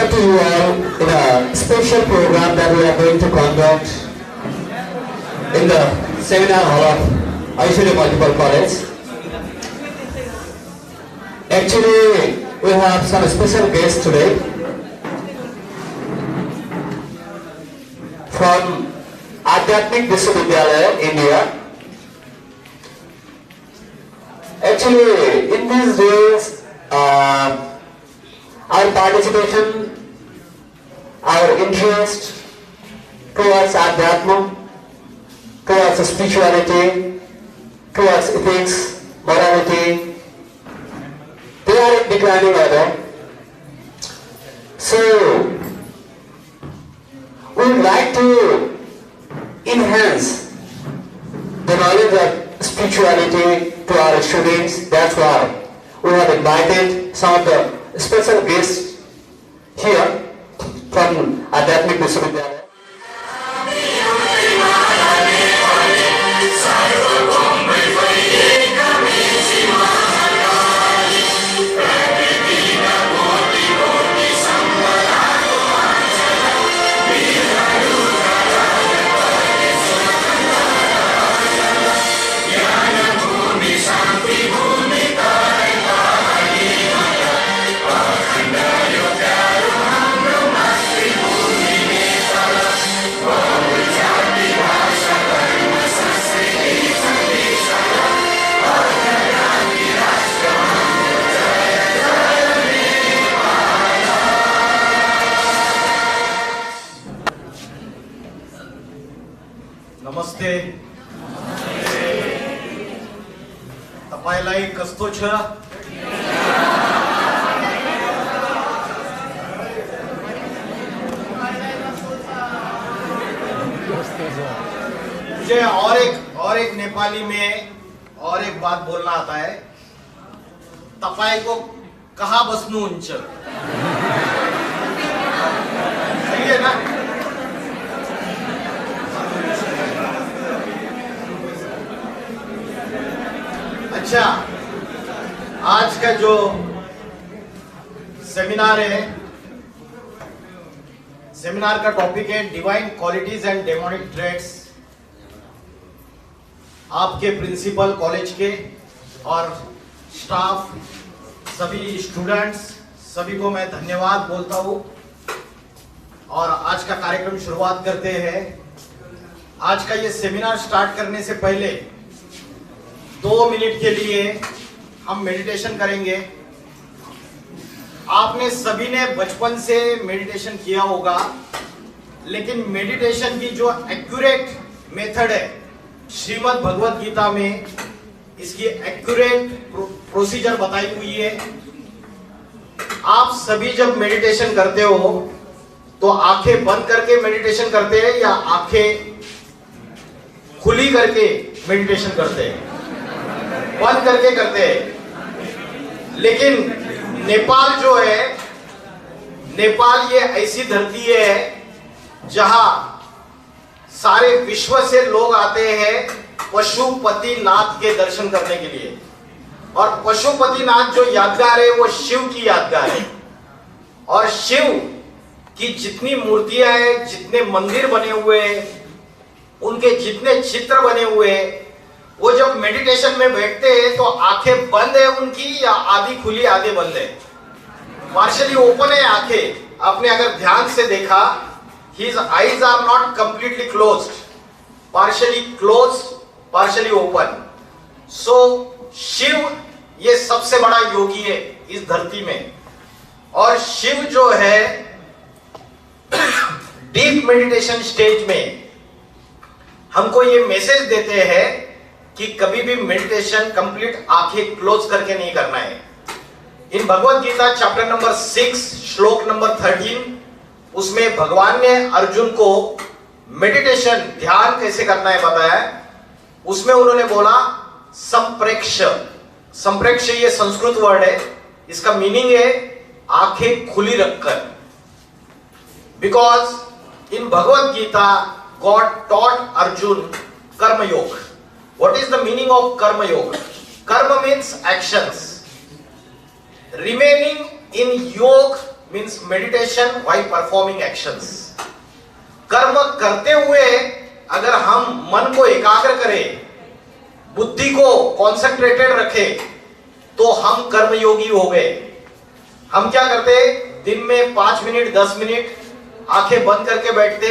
to you all in a special program that we are going to conduct in the seminar hall of Aishwarya Multiple College. Actually, we have some special guests today from Adhyatmik Vishwavidyalaya, India. Actually, in these days, our participation, our interest towards Adhyatma, towards spirituality, towards ethics, morality, they are in declining order. So, we would like to enhance the knowledge of spirituality to our students. That's why we have invited some of the special guests here from Adhyatmik Vishwavidyalaya. नमस्ते तपाईलाई कस्तो छ मुझे और एक नेपाली में और एक बात बोलना आता है तपाईको कहाँ बस्नुहुन्छ सही है ना अच्छा आज का जो सेमिनार है सेमिनार का टॉपिक है divine qualities and demonic traits आपके प्रिंसिपल कॉलेज के और स्टाफ सभी स्टूडेंट्स सभी को मैं धन्यवाद बोलता हूं और आज का कार्यक्रम शुरुआत करते हैं आज का ये सेमिनार स्टार्ट करने से पहले 2 मिनट के लिए हम मेडिटेशन करेंगे आपने सभी ने बचपन से मेडिटेशन किया होगा लेकिन मेडिटेशन की जो एक्यूरेट मेथड है श्रीमद् भगवत गीता में इसकी एक्यूरेट प्रोसीजर बताई हुई है आप सभी जब मेडिटेशन करते हो तो आंखें बंद करके मेडिटेशन करते हैं या आंखें खुली करके मेडिटेशन करते हैं बंद करके करते हैं लेकिन नेपाल जो है नेपाल ये ऐसी धरती है जहां सारे विश्व से लोग आते हैं पशुपतिनाथ के दर्शन करने के लिए और पशुपतिनाथ जो यादगार है वो शिव की यादगार है और शिव की जितनी मूर्तियां हैं जितने मंदिर बने हुए हैं उनके जितने चित्र बने हुए हैं वो जब मेडिटेशन में बैठते हैं तो आंखें बंद है उनकी या आधी खुली आधे बंद है पार्शियली ओपन है आंखें आपने अगर ध्यान से देखा his eyes are not completely closed partially closed partially open so Shiv ये सबसे बड़ा योगी है इस धरती में और शिव जो है डीप मेडिटेशन स्टेज में हमको ये मैसेज देते हैं कि कभी भी मेडिटेशन कंप्लीट आंखें क्लोज करके नहीं करना है इन भगवत गीता चैप्टर नंबर 6 श्लोक नंबर 13 उसमें भगवान ने अर्जुन को मेडिटेशन ध्यान कैसे करना है बताया उसमें उन्होंने बोला संप्रेक्ष संप्रेक्ष ये संस्कृत वर्ड है इसका मीनिंग है आंखें खुली रखकर because in Bhagavad Gita God taught Arjun karma yoga what is the meaning of karma yoga karma means actions remaining in yoga means meditation while performing actions. कर्म करते हुए अगर हम मन को एकाग्र करें, बुद्धि को कॉन्सेंट्रेटेड रखें, तो हम कर्मयोगी हो गए। हम क्या करते, दिन में 5 मिनट 10 मिनट आंखें बंद करके बैठते,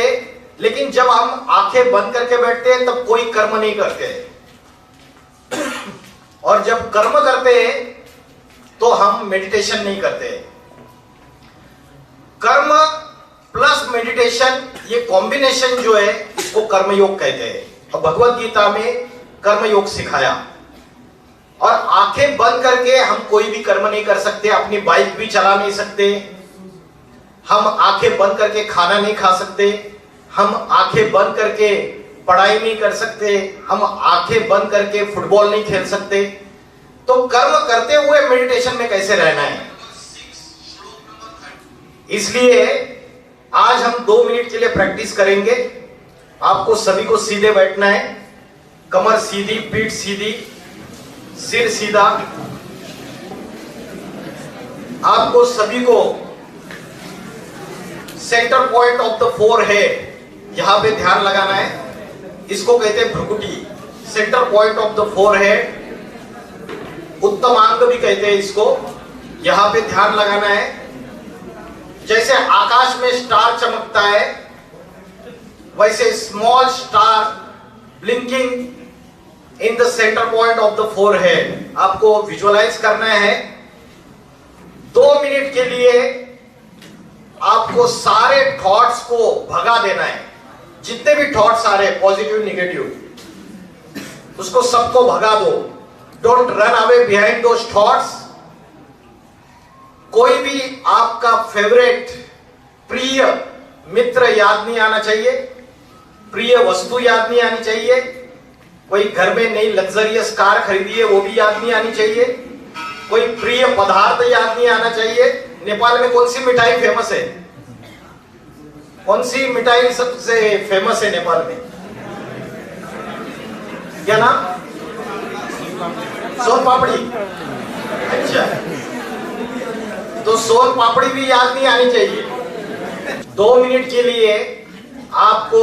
लेकिन जब हम आंखें बंद करके बैठते हैं तब कोई कर्म नहीं करते, और जब कर्म करते हैं तो हम मेडिटेशन नहीं करते। कर्म प्लस मेडिटेशन, ये कॉम्बिनेशन जो है इसको कर्मयोग कहते हैं। और भगवत गीता में कर्मयोग सिखाया। और आंखें बंद करके हम कोई भी कर्म नहीं कर सकते, अपनी बाइक भी चला नहीं सकते, हम आंखें बंद करके खाना नहीं खा सकते, हम आंखें बंद करके पढ़ाई नहीं कर सकते, हम आंखें बंद करके फुटबॉल नहीं खेल सकते। तो कर्म करते हुए मेडिटेशन में कैसे रहना है, इसलिए आज हम 2 मिनट के लिए प्रैक्टिस करेंगे। आपको सभी को सीधे बैठना है, कमर सीधी, पीठ सीधी, सिर सीधा। आपको सभी को centre point of the forehead यहां पे ध्यान लगाना है। इसको कहते हैं भ्रुकुटी, centre point of the forehead, उत्तम अंग भी कहते हैं इसको। यहां पे ध्यान लगाना है। जैसे आकाश में स्टार चमकता है, वैसे small star blinking in the centre point of the forehead आपको विजुअलाइज करना है। 2 मिनट के लिए आपको सारे थॉट्स को भगा देना है। जितने भी थॉट्स आ रहे, पॉजिटिव निगेटिव, उसको सबको भगा दो। Don't run away behind those thoughts. कोई भी आपका फेवरेट प्रिय मित्र याद नहीं आना चाहिए, प्रिय वस्तु याद नहीं आनी चाहिए, कोई घर में नई लग्जरियस कार खरीदी है वो भी याद नहीं आनी चाहिए, कोई प्रिय पदार्थ याद नहीं आना चाहिए। नेपाल में कौन सी मिठाई फेमस है, कौन सी मिठाई सबसे फेमस है नेपाल में, क्या नाम? सोन पापड़ी। अच्छा, तो सोन पापड़ी भी याद नहीं आनी चाहिए। 2 मिनट के लिए आपको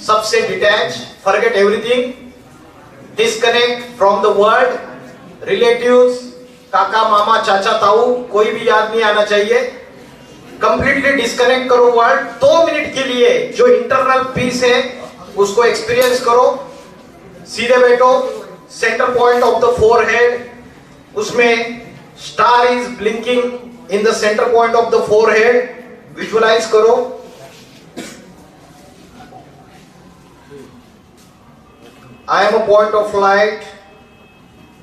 सबसे detach, forget everything, disconnect from the world, relatives, काका मामा चाचा ताऊ, कोई भी याद नहीं आना चाहिए। कंप्लीटली डिस्कनेक्ट करो वर्ल्ड। 2 मिनट के लिए जो इंटरनल पीस है उसको एक्सपीरियंस करो। सीधे बैठो, centre point of the forehead, उसमें star is blinking in the centre point of the forehead, visualise करो। I am a point of light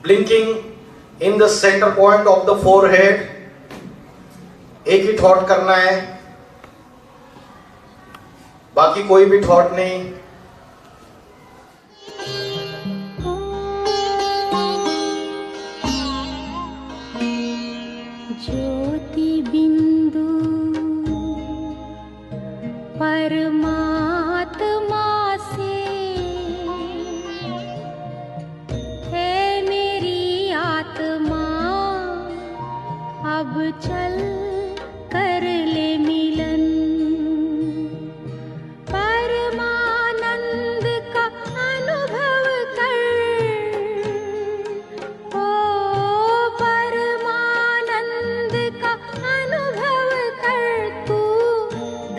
blinking in the center point of the forehead. एक ही thought करना है, बाकी कोई भी thought नहीं। ज्योति बिंदु परमात्मा से है मेरी आत्मा, अब चल कर ले मिलन। परमानंद का अनुभव कर, ओ परमानंद का अनुभव कर, तू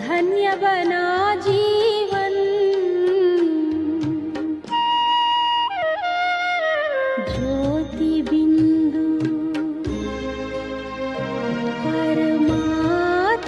धन्य बना जीवन। ज्योति बिंदु परमात्मा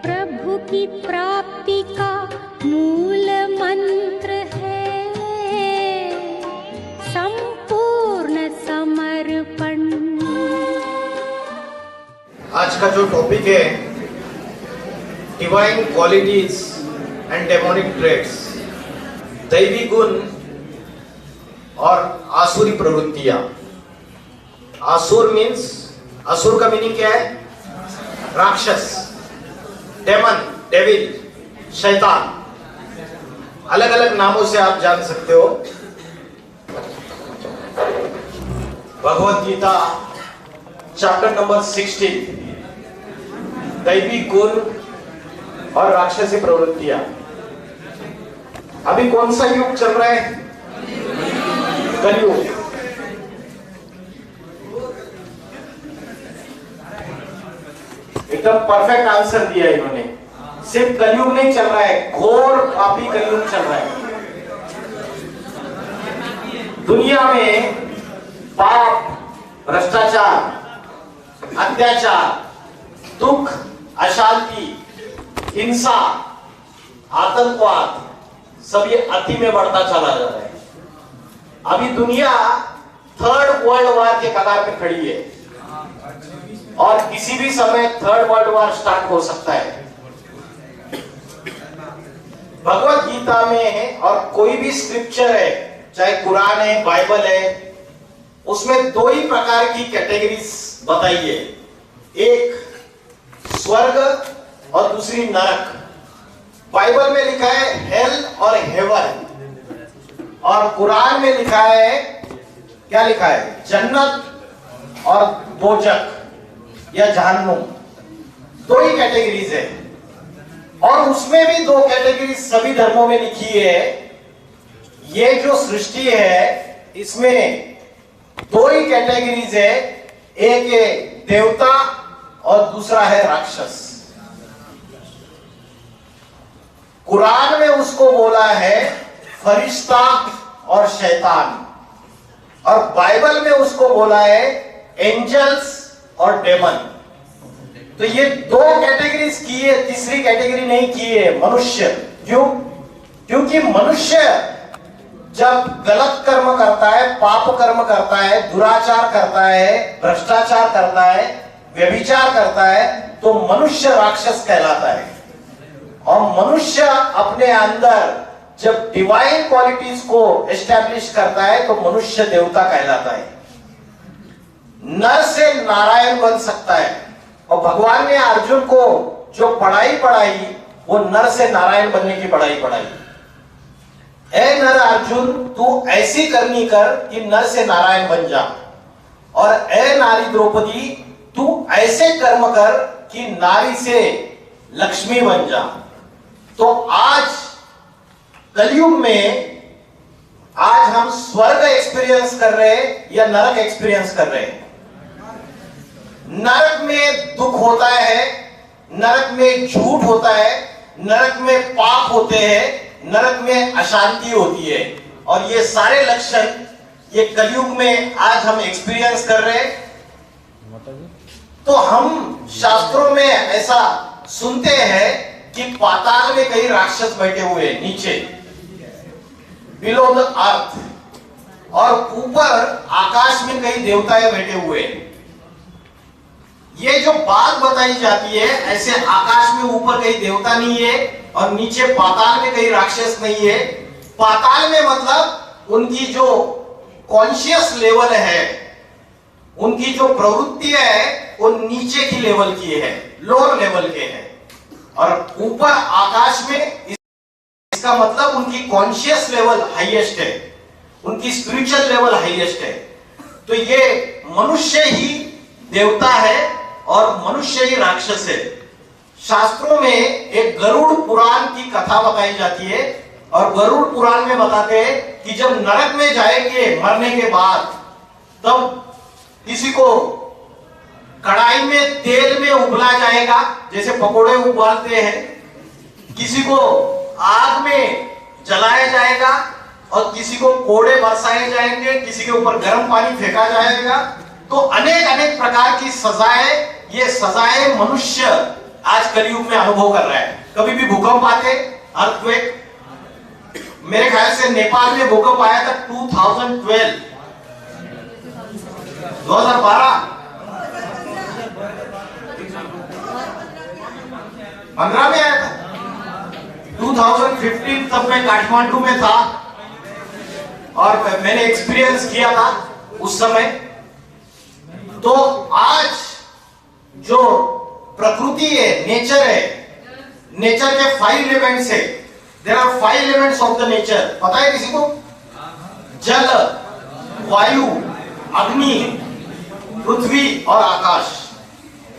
प्रभु की प्राप्ति का मूल मंत्र है संपूर्ण समर्पण। आज का जो टॉपिक है divine qualities and demonic traits, दैवी गुण और आसुरी प्रवृत्तियां। आसुर मीन्स, असुर का मीनिंग क्या है? राक्षस, डेमन, डेविल, शैतान। अलग अलग नामों से आप जान सकते हो। भगवत गीता चैप्टर नंबर 16, दैवी गुण और राक्षसी प्रवृत्तियां। अभी कौन सा युग चल रहा है? कलयुग। एकदम परफेक्ट आंसर दिया इन्होंने। सिर्फ कलयुग नहीं चल रहा है, घोर पापी कलयुग चल रहा है। दुनिया में पाप, भ्रष्टाचार, अत्याचार, दुख, अशांति, हिंसा, आतंकवाद सब ये अति में बढ़ता चला जा रहा है। अभी दुनिया 3rd वर्ल्ड वॉर के कगार पे खड़ी है और किसी भी समय 3rd वर्ल्ड वॉर स्टार्ट हो सकता है। भगवत गीता में और कोई भी स्क्रिप्चर है, चाहे कुरान है, बाइबल है, उसमें 2 ही प्रकार की कैटेगरीज बताई है। एक स्वर्ग और दूसरी नरक। बाइबल में लिखा है हेल और हेवन, और कुरान में लिखा है, क्या लिखा है? जन्नत और दोजक या जहन्नुम। 2 ही कैटेगरीज है, और उसमें भी 2 कैटेगरी सभी धर्मों में लिखी है। ये जो सृष्टि है इसमें 2 ही कैटेगरीज है, एक है देवता और दूसरा है राक्षस। कुरान में उसको बोला है फरिश्ता और शैतान, और बाइबल में उसको बोला है एंजल्स और डेमन। तो ये 2 कैटेगरीज की है, तीसरी कैटेगरी नहीं की है, मनुष्य। क्यों? क्योंकि मनुष्य जब गलत कर्म करता है, पाप कर्म करता है, दुराचार करता है, भ्रष्टाचार करता है, व्यभिचार करता है, तो मनुष्य राक्षस कहलाता है। और मनुष्य अपने अंदर जब डिवाइन क्वालिटीज को एस्टैब्लिश करता है तो मनुष्य देवता कहलाता है। नर से नारायण बन सकता है। और भगवान ने अर्जुन को जो पढ़ाई पढ़ाई, वो नर से नारायण बनने की पढ़ाई पढ़ाई। ए नर अर्जुन, तू ऐसी करनी कर कि नर से नारायण बन जा, और ए नारी द्रौपदी, तू ऐसे कर्म कर कि नारी से लक्ष्मी बन जा। तो आज कलयुग में आज हम स्वर्ग एक्सपीरियंस कर रहे हैं या नरक एक्सपीरियंस कर रहे हैं? नरक में दुख होता है, नरक में झूठ होता है, नरक में पाप होते हैं, नरक में अशांति होती है, और ये सारे लक्षण ये कलयुग में आज हम एक्सपीरियंस कर रहे हैं। तो हम शास्त्रों में ऐसा सुनते हैं कि पाताल में कई राक्षस बैठे हुए हैं, नीचे बिलो द अर्थ, और ऊपर आकाश में कई देवताएं बैठे हुए हैं। ये जो बात बताई जाती है, ऐसे आकाश में ऊपर कई देवता नहीं है और नीचे पाताल में कई राक्षस नहीं है। पाताल में मतलब उनकी जो कॉन्शियस लेवल है, उनकी जो प्रवृत्तियां है, वो नीचे की लेवल की है, लोअर लेवल के है। और ऊपर आकाश में इसका मतलब उनकी कॉन्शियस लेवल हाईएस्ट है, उनकी स्पिरिचुअल लेवल हाईएस्ट है। तो ये मनुष्य ही देवता है और मनुष्य ही राक्षस है। शास्त्रों में एक गरुड़ पुराण की कथा बताई जाती है, और गरुड़ पुराण में बताते हैं कि जब नरक में जाएंगे मरने के बाद, तब किसी को कढ़ाई में तेल में उबला जाएगा, जैसे पकोड़े उबालते हैं, किसी को आग में जलाया जाएगा, और किसी को कोड़े बरसाए जाएंगे, किसी के ऊपर गर्म पानी फेंका जाएगा। तो अनेक अनेक प्रकार की सजाएं, ये सजाएं मनुष्य आज आज कलयुग में अनुभव कर रहा है। कभी भी भूकंप आते, अर्थक्वेक, मेरे ख्याल से नेपाल में भूकंप आया था 2012 15 में आया था। 2015 तब मैं काठमांडू में था और मैंने एक्सपीरियंस किया था उस समय। तो आज जो प्रकृति है, नेचर है, नेचर के 5 एलिमेंट्स है। There are 5 elements of the nature. पता है किसी को? जल, वायु, अग्नि, पृथ्वी और आकाश।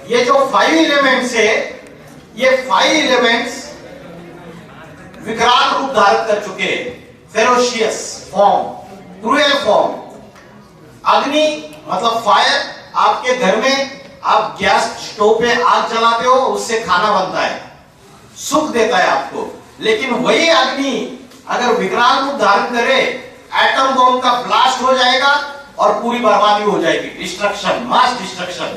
ये जो 5 एलिमेंट्स है, ये 5 एलिमेंट्स विकराल रूप धारण कर चुके हैं। Ferocious form, cruel form. अग्नि मतलब फायर, आपके घर में आप गैस स्टोव पे आग जलाते हो, उससे खाना बनता है, सुख देता है आपको। लेकिन वही अग्नि अगर विकराल रूप धारण करे, एटम बॉम्ब का ब्लास्ट हो जाएगा और पूरी बर्बादी हो जाएगी, डिस्ट्रक्शन, मास डिस्ट्रक्शन।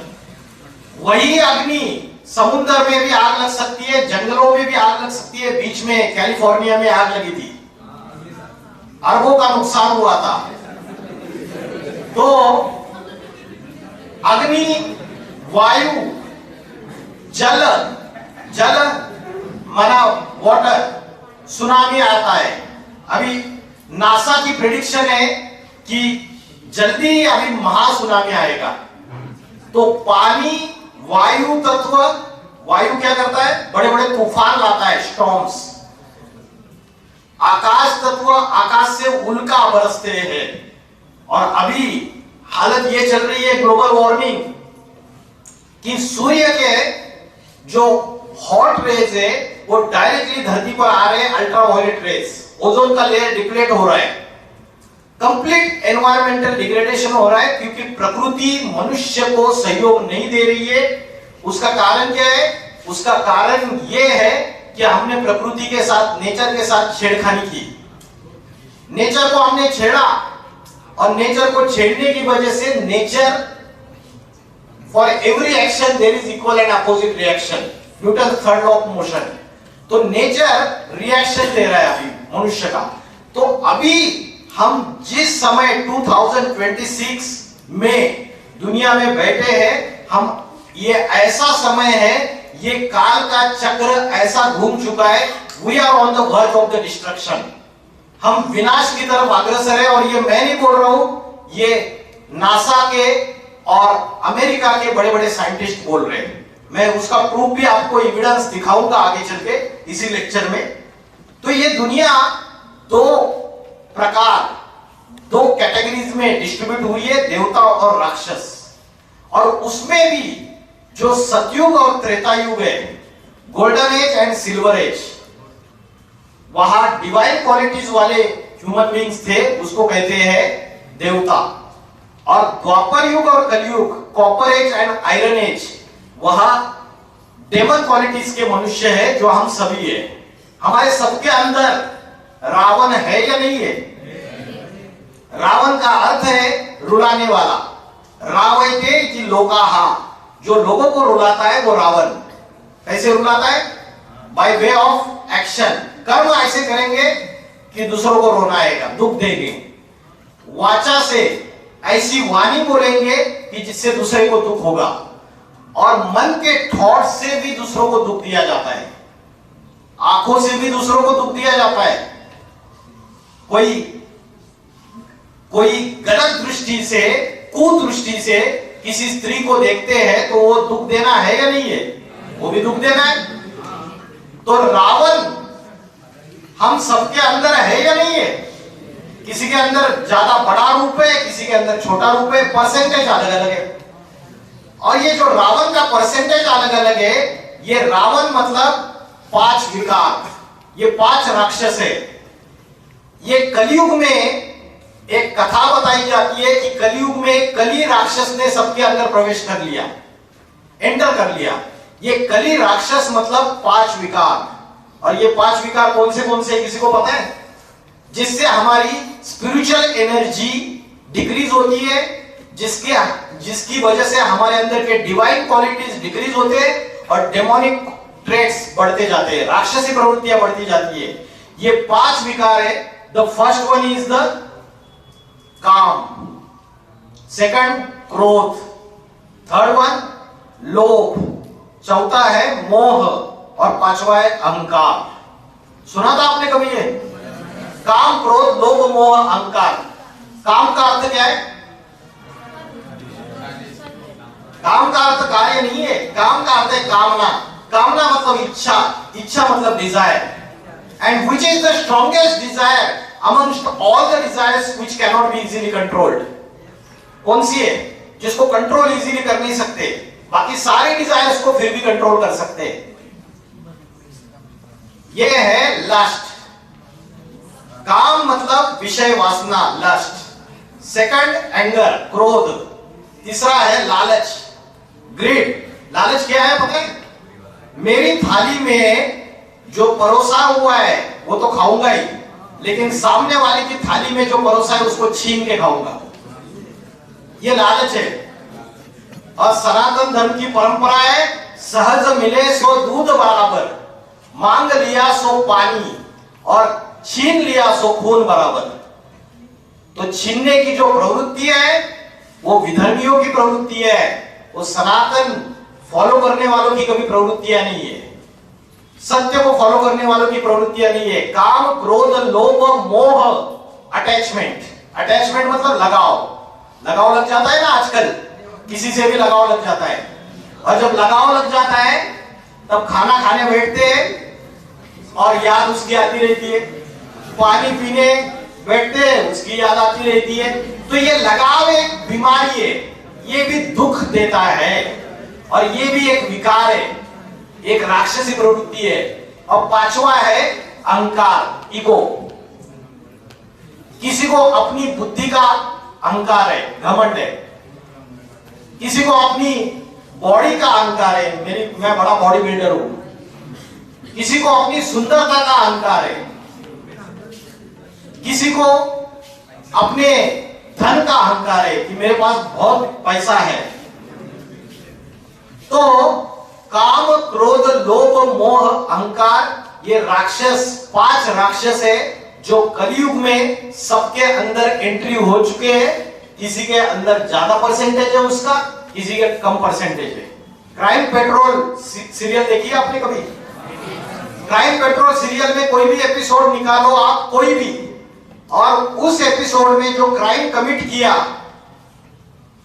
वही अग्नि समुद्र में भी आग लग सकती है, जंगलों में भी आग लग सकती है। बीच में कैलिफोर्निया में आग लगी थी, अरबों का नुकसान हुआ था। तो अग्नि, वायु, जल, जल माना वाटर, सुनामी आता है। अभी नासा की प्रेडिक्शन है कि जल्दी अभी महासुनामी आएगा। तो पानी, वायु तत्व, वायु क्या करता है? बड़े बड़े तूफान लाता है, स्टॉर्म्स। आकाश तत्व, आकाश से उल्का बरसते हैं। और अभी हालत ये चल रही है ग्लोबल वार्मिंग कि सूर्य के जो हॉट रेज है वो डायरेक्टली धरती पर आ रहे हैं, अल्ट्रावायलेट रेज। ओजोन का लेयर डिप्लीट हो रहा है, कंप्लीट एनवायरमेंटल डिग्रेडेशन हो रहा है, क्योंकि प्रकृति मनुष्य को सहयोग नहीं दे रही है। उसका कारण क्या है? उसका कारण यह है कि हमने प्रकृति के साथ, नेचर के साथ छेड़खानी की। नेचर को हमने छेड़ा और नेचर को छेड़ने की वजह से nature, for every action there is equal and opposite reaction, Newton third law of motion. तो नेचर रिएक्शन दे रहा है अभी मनुष्य का। तो अभी हम जिस समय 2026 में दुनिया में बैठे हैं, हम ये ऐसा समय है, ये काल का चक्र ऐसा घूम चुका है। We are on the verge of the destruction. हम विनाश की तरफ अग्रसर है। और ये मैं नहीं बोल रहा हूं, ये नासा के और अमेरिका के बड़े बड़े साइंटिस्ट बोल रहे हैं। मैं उसका प्रूफ भी आपको एविडेंस दिखाऊंगा आगे चल के इसी लेक्चर में। तो ये दुनिया दो प्रकार, दो कैटेगरीज में डिस्ट्रीब्यूट हुई है, देवता और राक्षस। और उसमें भी जो सतयुग और त्रेता युग है, golden age and silver age, वहां डिवाइन क्वालिटीज वाले ह्यूमन बींग्स थे, उसको कहते हैं देवता। और द्वापर युग और Kalyug, copper age and iron age, वहां डेमन क्वालिटीज के मनुष्य है, जो हम सभी है। हमारे सबके अंदर रावण है या नहीं है? रावण का अर्थ है रुलाने वाला। रावयते इति लोकाहा, जो लोगों को रुलाता है वो रावण। कैसे रुलाता है? By way of action. कर्म ऐसे करेंगे कि दूसरों को रोना आएगा, दुख देंगे। वाचा से ऐसी वाणी बोलेंगे कि जिससे दूसरे को दुख होगा। और मन के थॉट से भी दूसरों को दुख दिया जाता है, आंखों से भी दूसरों को दुख दिया जाता है। कोई गलत दृष्टि से, कुदृष्टि से किसी स्त्री को देखते हैं तो वो दुख देना है या नहीं है? वो भी दुख देना है। तो रावण हम सबके अंदर है या नहीं है? किसी के अंदर ज्यादा बड़ा रूप है, किसी के अंदर छोटा रूप है, परसेंटेज अलग अलग है। और ये जो रावण का परसेंटेज अलग अलग है, ये रावण मतलब 5 विकार, ये 5 राक्षस है। ये कलयुग में एक कथा बताई जाती है कि कलयुग में कली राक्षस ने सबके अंदर प्रवेश कर लिया, एंटर कर लिया। ये कली राक्षस मतलब 5 विकार। और ये 5 विकार कौन से किसी को पता है? जिससे हमारी स्पिरिचुअल एनर्जी डिक्रीज होती है, जिसकी वजह से हमारे अंदर के डिवाइन क्वालिटीज डिक्रीज होते हैं और डेमोनिक ट्रेट्स बढ़ते जाते हैं, राक्षसी प्रवृत्तियां बढ़ती जाती है। ये 5 विकार है। The first one is the काम, सेकंड क्रोध, थर्ड वन लोभ, चौथा है मोह और पांचवा है अहंकार। सुना था आपने कभी ये? काम, क्रोध, लोभ, मोह, अहंकार। काम का अर्थ क्या है? काम का अर्थ कार्य नहीं है, काम का अर्थ है कामना। कामना मतलब इच्छा, इच्छा मतलब desire. And which is the strongest desire amongst all the desires which can not be easily controlled? कौन सी है? जिसको कंट्रोल इजीली कर नहीं सकते, बाकी सारे डिजायर्स को फिर भी कंट्रोल कर सकते हैं। ये है लस्ट। काम मतलब विषय वासना, लस्ट। सेकंड एंगर, क्रोध। तीसरा है लालच, ग्रीड। लालच क्या है पता है? मेरी थाली में जो परोसा हुआ है वो तो खाऊंगा ही, लेकिन सामने वाले की थाली में जो परोसा है उसको छीन के खाऊंगा। ये लालच है। और सनातन धर्म की परंपरा है, सहज मिले सो दूध बराबर, मांग लिया सो पानी और छीन लिया सो खून बराबर। तो छीनने की जो प्रवृत्ति है वो विधर्मियों की प्रवृत्ति है, वो सनातन फॉलो करने वालों की कभी प्रवृत्तियां नहीं है, सत्य को फॉलो करने वालों की प्रवृत्तियां नहीं है। काम, क्रोध, लोभ, मोह, अटैचमेंट। अटैचमेंट मतलब लगाव। लगाव लग जाता है ना आजकल, किसी से भी लगाव लग जाता है। और जब लगाव लग जाता है तब खाना खाने बैठते हैं और याद उसकी आती रहती है, पानी पीने बैठते हैं उसकी याद आती रहती है। तो ये लगाव एक बीमारी है, ये भी दुख देता है और ये भी एक विकार है, एक राक्षसी प्रवृत्ति है। और पांचवा है अहंकार, ईगो। किसी को अपनी बुद्धि का अहंकार है, घमंड है। किसी को अपनी बॉडी का अहंकार है, मैं बड़ा बॉडी बिल्डर हूं। किसी को अपनी सुंदरता का अहंकार है। किसी को अपने धन का अहंकार है कि मेरे पास बहुत पैसा है। तो काम, क्रोध, लोभ, मोह, अहंकार, ये राक्षस, 5 राक्षस है जो कलयुग में सबके अंदर एंट्री हो चुके हैं। किसी के अंदर ज्यादा परसेंटेज है उसका, किसी के कम परसेंटेज है। क्राइम पेट्रोल सीरियल देखिए आपने कभी? क्राइम पेट्रोल सीरियल में कोई भी एपिसोड निकालो आप, कोई भी, और उस एपिसोड में जो क्राइम कमिट किया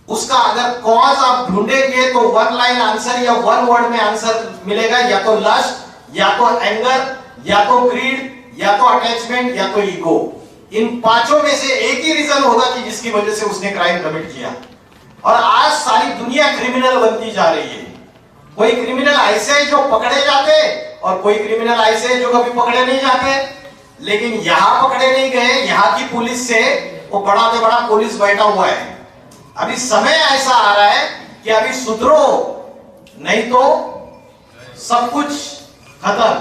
उसका अगर कॉज आप ढूंढेंगे तो 1 लाइन आंसर या 1 वर्ड में आंसर मिलेगा, या तो लस्ट, या तो एंगर, या तो ग्रीड, या तो अटैचमेंट, या तो ईगो। इन 5 में से एक ही रीजन होगा कि जिसकी वजह से उसने क्राइम कमिट किया। और आज सारी दुनिया क्रिमिनल बनती जा रही है। कोई क्रिमिनल ऐसे है जो पकड़े जाते और कोई क्रिमिनल ऐसे है जो कभी पकड़े नहीं जाते। लेकिन यहां पकड़े नहीं गए, यहां की पुलिस से वो बड़ा से बड़ा पुलिस बैठा हुआ है। अभी समय ऐसा आ रहा है कि अभी सुधरो, नहीं तो सब कुछ खत्म।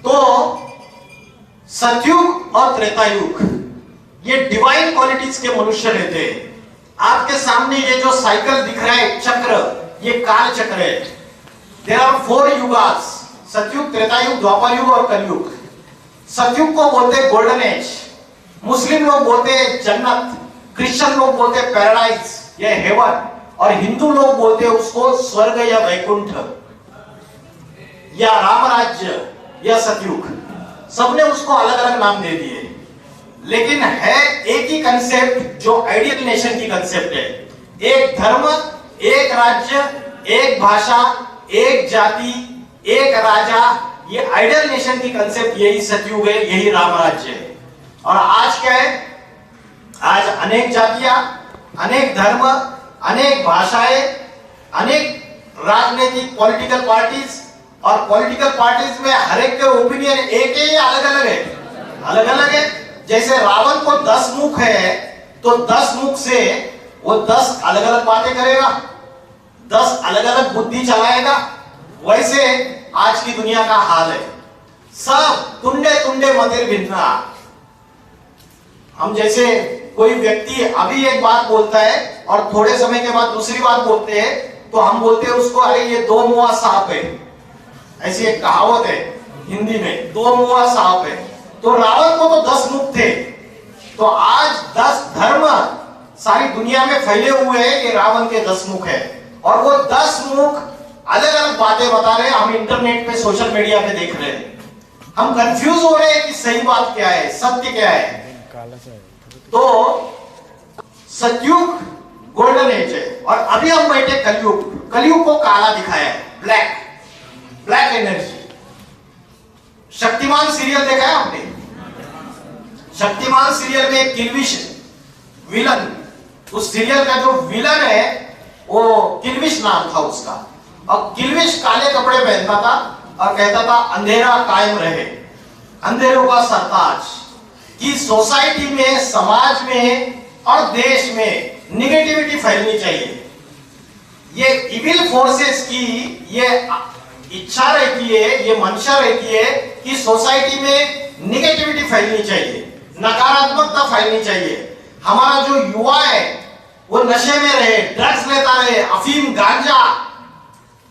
तो सतयुग और त्रेतायुग ये डिवाइन क्वालिटीज के मनुष्य रहते हैं। आपके सामने ये जो साइकिल दिख रहा है, चक्र, ये काल चक्र है। देयर आर 4 युगास, सतयुग, त्रेतायुग, द्वापर युग और कलयुग। सतयुग को बोलते हैं गोल्डन एज, मुस्लिम लोग बोलते हैं जन्नत, क्रिश्चियन लोग बोलते हैं पैराडाइज या हेवन, और हिंदू लोग बोलते हैं उसको स्वर्ग या वैकुंठ या राम राज्य या सतयुग। सबने उसको अलग अलग नाम दे दिए, लेकिन है एक ही कंसेप्ट जो आइडियल नेशन की कंसेप्ट है। एक धर्म, एक राज्य, एक भाषा, एक जाति, एक राजा, ये आइडियल नेशन की कंसेप्ट, यही सतयुग है, यही राम राज्य है। और आज क्या है? आज अनेक जातियां, अनेक धर्म, अनेक भाषाएं, अनेक राजनीतिक पॉलिटिकल पार्टीज, और पॉलिटिकल पार्टीज में हर एक के ओपिनियन एक ही अलग अलग है, अलग अलग है। जैसे रावण को 10 मुख है तो 10 मुख से वो 10 अलग अलग बातें करेगा, 10 अलग अलग बुद्धि चलाएगा। वैसे आज की दुनिया का हाल है, सब तुंडे तुंडे मतिर भिन्ना। हम जैसे कोई व्यक्ति अभी एक बात बोलता है और थोड़े समय के बाद दूसरी बात बोलते हैं, तो हम बोलते हैं उसको अरे ये 2 मुआ सांप है। ऐसी एक कहावत है हिंदी में, दो मुआ सांप है। तो रावण को तो 10 मुख थे, तो आज 10 धर्म सारी दुनिया में फैले हुए हैं, ये रावण के 10 मुख है। और वो 10 मुख अलग अलग बातें बता रहे हैं, हम इंटरनेट पे सोशल मीडिया पे देख रहे हैं, हम कंफ्यूज हो रहे हैं कि सही बात क्या है, सत्य क्या है। तो सतयुग गोल्डन एज है और अभी हम बैठे कलयुग। कलयुग को काला दिखाया है, ब्लैक एनर्जी। शक्तिमान सीरियल देखा है आपने? शक्तिमान सीरियल में किल्विश विलन, उस सीरियल का जो विलन है वो किल्विश नाम था उसका। और किल्विश काले कपड़े पहनता था और कहता था अंधेरा कायम रहे, अंधेरों का सरताज। कि सोसाइटी में, समाज में और देश में निगेटिविटी फैलनी चाहिए। ये इविल फोर्सेस की ये इच्छा रहती है, ये मंशा रहती है कि सोसाइटी में निगेटिविटी फैलनी चाहिए, नकारात्मकता फैलनी चाहिए। हमारा जो युवा है वो नशे में रहे, ड्रग्स लेता रहे, अफीम, गांजा,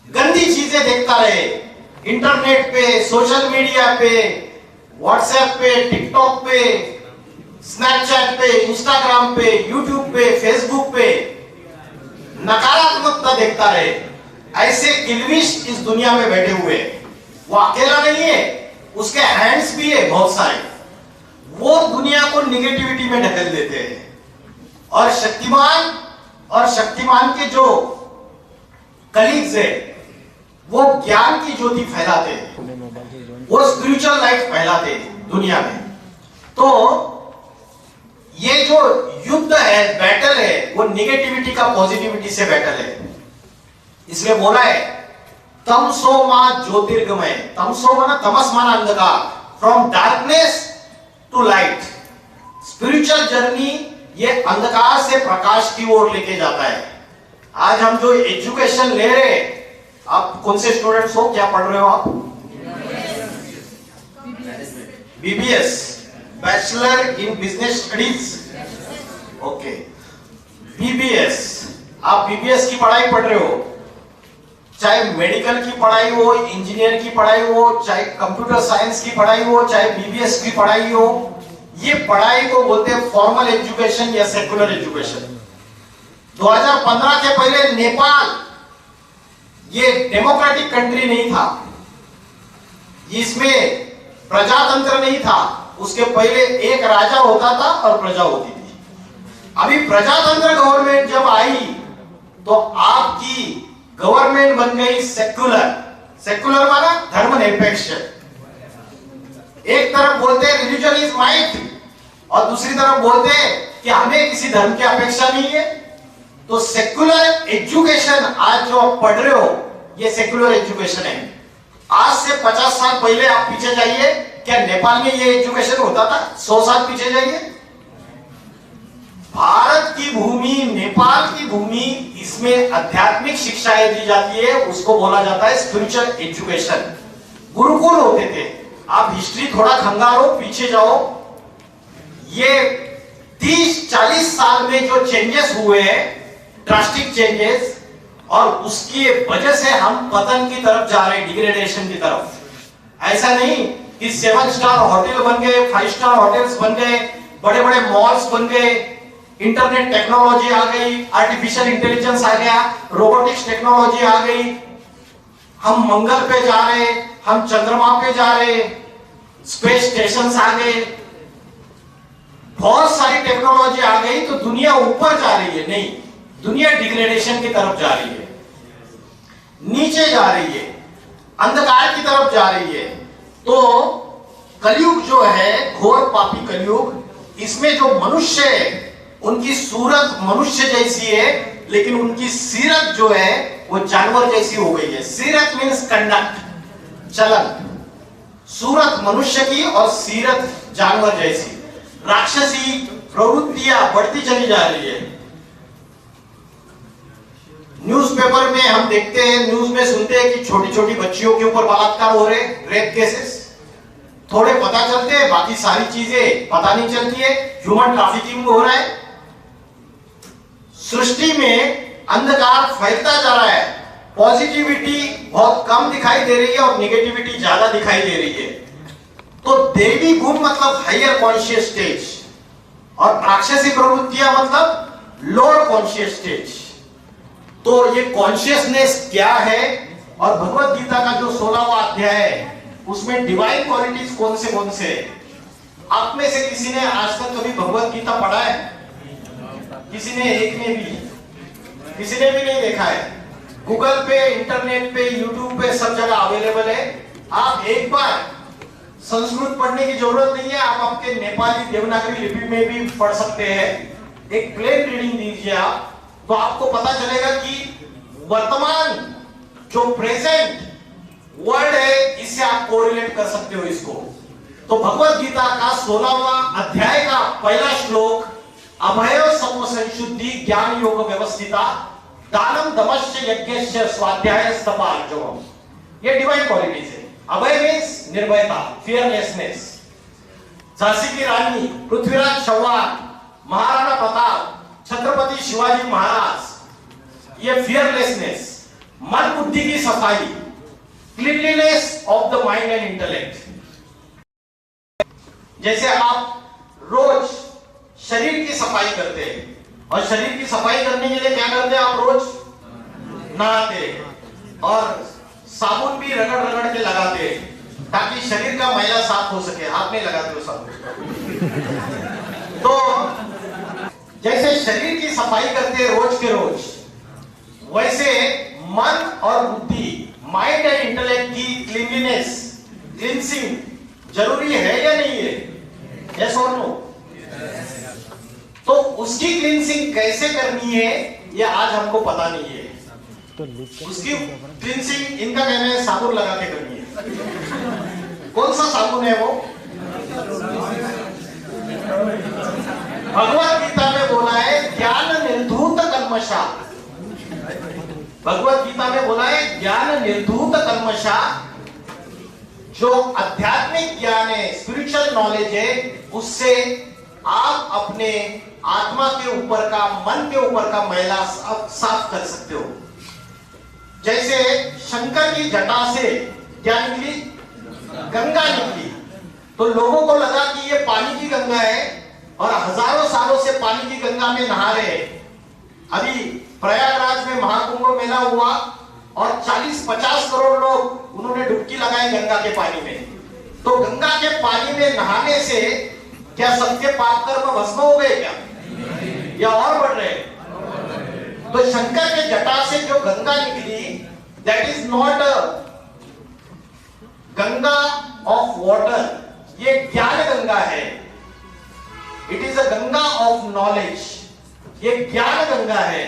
गंदी चीजें देखता रहे, इंटरनेट पे, सोशल मीडिया पे, व्हाट्सएप पे, टिकटॉक पे, स्नैपचैट पे, इंस्टाग्राम पे, यूट्यूब पे, फेसबुक पे नकारात्मकता देखता रहे। ऐसे किल्विश इस दुनिया में बैठे हुए हैं। वो अकेला नहीं है, उसके हैंड्स भी है बहुत सारे, वो दुनिया को निगेटिविटी में ढकेल देते हैं। और शक्तिमान के जो कलीग्स है वो ज्ञान की ज्योति फैलाते हैं, वो स्पिरिचुअल लाइफ फैलाते हैं दुनिया में। तो ये जो युद्ध है, बैटल है, वो निगेटिविटी का पॉजिटिविटी से बैटल है। इसलिए बोला है तमसो मा ज्योतिर्गमय। तमसो माना तमस माना अंधकार, from darkness to light. Spiritual journey ये अंधकार से प्रकाश की ओर लेके जाता है। आज हम जो एजुकेशन ले रहे हैं, आप कौन से स्टूडेंट्स हो, क्या पढ़ रहे हो आप? BBS, bachelor in business studies. Okay, BBS, आप बीबीएस की पढ़ाई पढ़ रहे हो, चाहे मेडिकल की पढ़ाई हो, इंजीनियर की पढ़ाई हो, चाहे कंप्यूटर साइंस की पढ़ाई हो, चाहे बीबीएस की पढ़ाई हो, ये पढ़ाई को बोलते हैं फॉर्मल एजुकेशन या सेकुलर एजुकेशन। 2015 के पहले नेपाल ये डेमोक्रेटिक कंट्री नहीं था, इसमें प्रजातंत्र नहीं था। उसके पहले एक राजा होता था और प्रजा होती थी। अभी प्रजातंत्र गवर्नमेंट जब आई तो आपकी गवर्नमेंट बन गई सेक्युलर। सेक्युलर माना धर्मनिरपेक्ष। एक तरफ बोलते हैं रिलीजन इज माइट और दूसरी तरफ बोलते हैं कि हमें किसी धर्म की अपेक्षा नहीं है। तो सेक्युलर एजुकेशन आज जो आप पढ़ रहे हो ये सेक्युलर एजुकेशन है। आज से 50 साल पहले आप पीछे जाइए, क्या नेपाल में ये एजुकेशन होता था? 100 साल पीछे जाइए, भारत की भूमि, नेपाल की भूमि, इसमें आध्यात्मिक शिक्षाएं दी जाती है, उसको बोला जाता है स्पिरिचुअल एजुकेशन। गुरुकुल होते थे। आप हिस्ट्री थोड़ा खंगालो, पीछे जाओ, ये 30-40 साल में जो चेंजेस हुए हैं, ड्रास्टिक चेंजेस, और उसकी वजह से हम पतन की तरफ जा रहे हैं, डिग्रेडेशन की तरफ। ऐसा नहीं कि 7 स्टार होटल बन गए, 5 स्टार होटल्स बन गए, बड़े बड़े मॉल्स बन गए, इंटरनेट टेक्नोलॉजी आ गई, आर्टिफिशियल इंटेलिजेंस आ गया, रोबोटिक्स टेक्नोलॉजी आ गई, हम मंगल पे जा रहे, हम चंद्रमा पे जा रहे, स्पेस स्टेशन आ गए, बहुत सारी टेक्नोलॉजी आ गई, तो दुनिया ऊपर जा रही है। नहीं, दुनिया डिग्रेडेशन की तरफ जा रही है, नीचे जा रही है, अंधकार की तरफ जा रही है। तो कलयुग जो है, घोर पापी कलयुग, इसमें जो मनुष्य है उनकी सूरत मनुष्य जैसी है, लेकिन उनकी सीरत जो है वो जानवर जैसी हो गई है। सीरत मीन्स कंडक्ट, चलन। सूरत मनुष्य की और सीरत जानवर जैसी। राक्षसी प्रवृत्तियां बढ़ती चली जा रही है। न्यूज़पेपर में हम देखते हैं, न्यूज में सुनते हैं कि छोटी छोटी बच्चियों के ऊपर बलात्कार हो रहे, रेप केसेस। थोड़े पता चलते हैं, बाकी सारी चीजें पता नहीं चलती है। ह्यूमन ट्रैफिकिंग हो रहा है। सृष्टि में अंधकार फैलता जा रहा है। पॉजिटिविटी बहुत कम दिखाई दे रही है और नेगेटिविटी ज्यादा दिखाई दे रही है। तो देवी गुण मतलब हायर कॉन्शियस स्टेज और राक्षसी प्रवृत्तियां मतलब लोअर कॉन्शियस स्टेज। तो ये कॉन्शियसनेस क्या है और भगवत गीता का जो 16वां अध्याय है उसमें डिवाइन क्वालिटीज कौन से आप में से किसी ने आज तक कभी भगवत गीता पढ़ा है? किसी ने एक ने भी, किसी ने भी नहीं देखा है। गूगल पे, इंटरनेट पे, यूट्यूब पे सब जगह अवेलेबल है। आप एक बार संस्कृत पढ़ने की जरूरत नहीं है, आप आपके नेपाली देवनागरी लिपि में भी पढ़ सकते हैं। एक प्लेन रीडिंग दीजिए आप, तो आपको पता चलेगा कि वर्तमान जो प्रेजेंट वर्ड है इससे आप कोरिलेट कर सकते हो इसको। तो भगवत गीता का 16वां अध्याय का पहला श्लोक, अभय सत्व संशुद्धि ज्ञान योग व्यवस्थिता दानम दमश्च यज्ञस्य स्वाध्याय स्तपार्जवम, ये डिवाइन क्वालिटीज है। अभय मीन्स निर्भयता, फियरलेसनेस। झांसी की रानी, पृथ्वीराज चौहान, महाराणा प्रताप, छत्रपति शिवाजी महाराज, ये फियरलेसनेस, मन बुद्धि की सफाई, cleanliness of the mind and intellect. जैसे आप रोज शरीर की सफाई करते हैं और शरीर की सफाई करने के लिए क्या करते हैं? आप रोज नहाते हैं और साबुन भी रगड़ रगड़ के लगाते हैं ताकि शरीर का मैला साफ हो सके। हाथ में लगाते हो साबुन। तो जैसे शरीर की सफाई करते हैं रोज के रोज, वैसे मन और बुद्धि, माइंड एंड इंटेलेक्ट की क्लीनलीनेस, क्लींसिंग जरूरी है या नहीं है? यस और नो? तो उसकी क्लींसिंग कैसे करनी है ये आज हमको पता नहीं है। उसकी क्लींसिंग इनका कहना है साबुन लगा के करनी है। कौन सा साबुन है वो? भगवत गीता में बोला है ज्ञान निर्धूत कल्मषा। भगवत गीता में बोला है ज्ञान निर्धूत कल्मषा। जो आध्यात्मिक ज्ञान है, स्पिरिचुअल नॉलेज है, उससे आप अपने आत्मा के ऊपर का, मन के ऊपर का मैला साफ कर सकते हो। जैसे शंकर की जटा से क्या निकली? गंगा निकली। तो लोगों को लगा कि ये पानी की गंगा है और हजारों सालों से पानी की गंगा में नहा रहे हैं। अभी प्रयागराज में महाकुंभ मेला हुआ और 40-50 करोड़ लोग उन्होंने डुबकी लगाई गंगा के पानी में। तो गंगा के पानी में नहाने से क्या सबके पाप कर्म भस्म हो गए क्या, या और बढ़ रहे? तो शंकर के जटा से जो गंगा निकली, that is not Ganga of water, ये ज्ञान गंगा है। It is a Ganga of knowledge, ये ज्ञान गंगा है।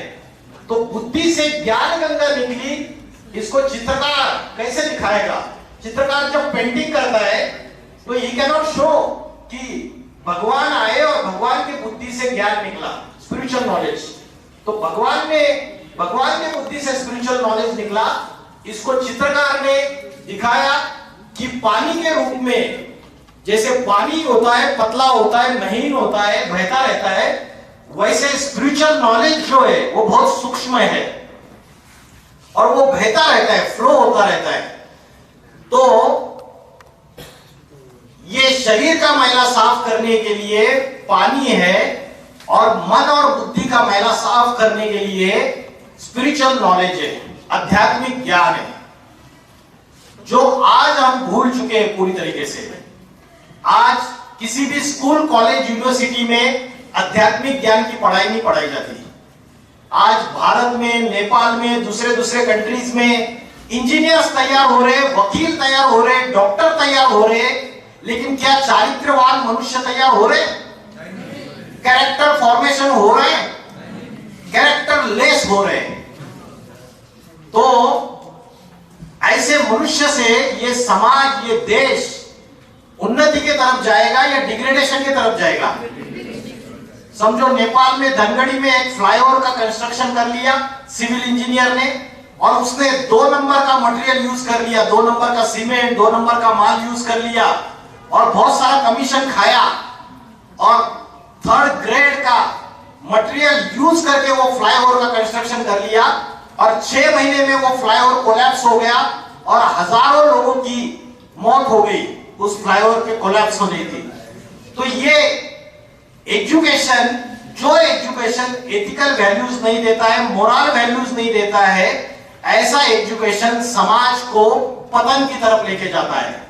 तो बुद्धि से ज्ञान गंगा निकली। इसको चित्रकार कैसे दिखाएगा? चित्रकार जब पेंटिंग करता है तो ही कैन नॉट शो कि भगवान आए और भगवान की बुद्धि से ज्ञान निकला, स्पिरिचुअल नॉलेज। तो भगवान के बुद्धि से स्पिरिचुअल नॉलेज निकला। इसको चित्रकार ने दिखाया कि पानी के रूप में, जैसे पानी होता है, पतला होता है, महीन होता है, बहता रहता है, वैसे स्पिरिचुअल नॉलेज जो है वो बहुत सूक्ष्म है और वो बहता रहता है, फ्लो होता रहता है। तो ये शरीर का मैला साफ करने के लिए पानी है और मन और बुद्धि का मैला साफ करने के लिए स्पिरिचुअल नॉलेज है, आध्यात्मिक ज्ञान है, जो आज हम भूल चुके हैं पूरी तरीके से। आज किसी भी स्कूल, कॉलेज, यूनिवर्सिटी में आध्यात्मिक ज्ञान की पढ़ाई नहीं पढ़ाई जाती। आज भारत में, नेपाल में, दूसरे कंट्रीज में इंजीनियर्स तैयार हो रहे, वकील तैयार हो रहे, डॉक्टर तैयार हो रहे, लेकिन क्या चारित्र्यवान मनुष्य तैयार हो रहे? कैरेक्टर फॉर्मेशन हो रहे? कैरेक्टर लेस हो रहे। तो ऐसे मनुष्य से ये समाज, ये देश उन्नति की तरफ जाएगा या डिग्रेडेशन की तरफ जाएगा? समझो नेपाल में धनगढ़ी में एक फ्लाईओवर का कंस्ट्रक्शन कर लिया सिविल इंजीनियर ने, और उसने 2 नंबर का मटेरियल यूज कर लिया, 2 नंबर का सीमेंट, 2 नंबर का माल यूज कर लिया और बहुत सारा कमीशन खाया और 3rd ग्रेड का मटेरियल यूज करके वो फ्लाईओवर का कंस्ट्रक्शन कर लिया और 6 महीने में वो फ्लाईओवर कोलैप्स हो गया और हजारों लोगों की मौत हो गई उस फ्लाईओवर के कोलैप्स होने की। तो ये एजुकेशन, जो एजुकेशन एथिकल वैल्यूज नहीं देता है, मोरल वैल्यूज नहीं देता है, ऐसा एजुकेशन समाज को पतन की तरफ लेके जाता है।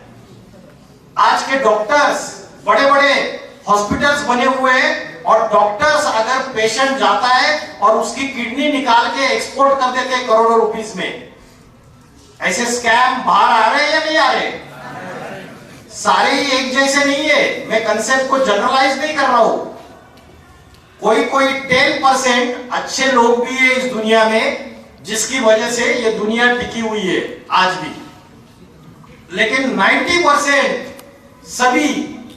आज के डॉक्टर्स, बड़े बड़े हॉस्पिटल्स बने हुए हैं और डॉक्टर्स अगर पेशेंट जाता है और उसकी किडनी निकाल के एक्सपोर्ट कर देते हैं करोड़ों रुपीस में। ऐसे स्कैम बाहर आ रहे हैं या नहीं आ रहे? सारे ही एक जैसे नहीं है। मैं कंसेप्ट को जनरलाइज नहीं कर रहा हूं। कोई 10% अच्छे लोग भी है इस दुनिया में जिसकी वजह से ये दुनिया टिकी हुई है आज भी, लेकिन 90% सभी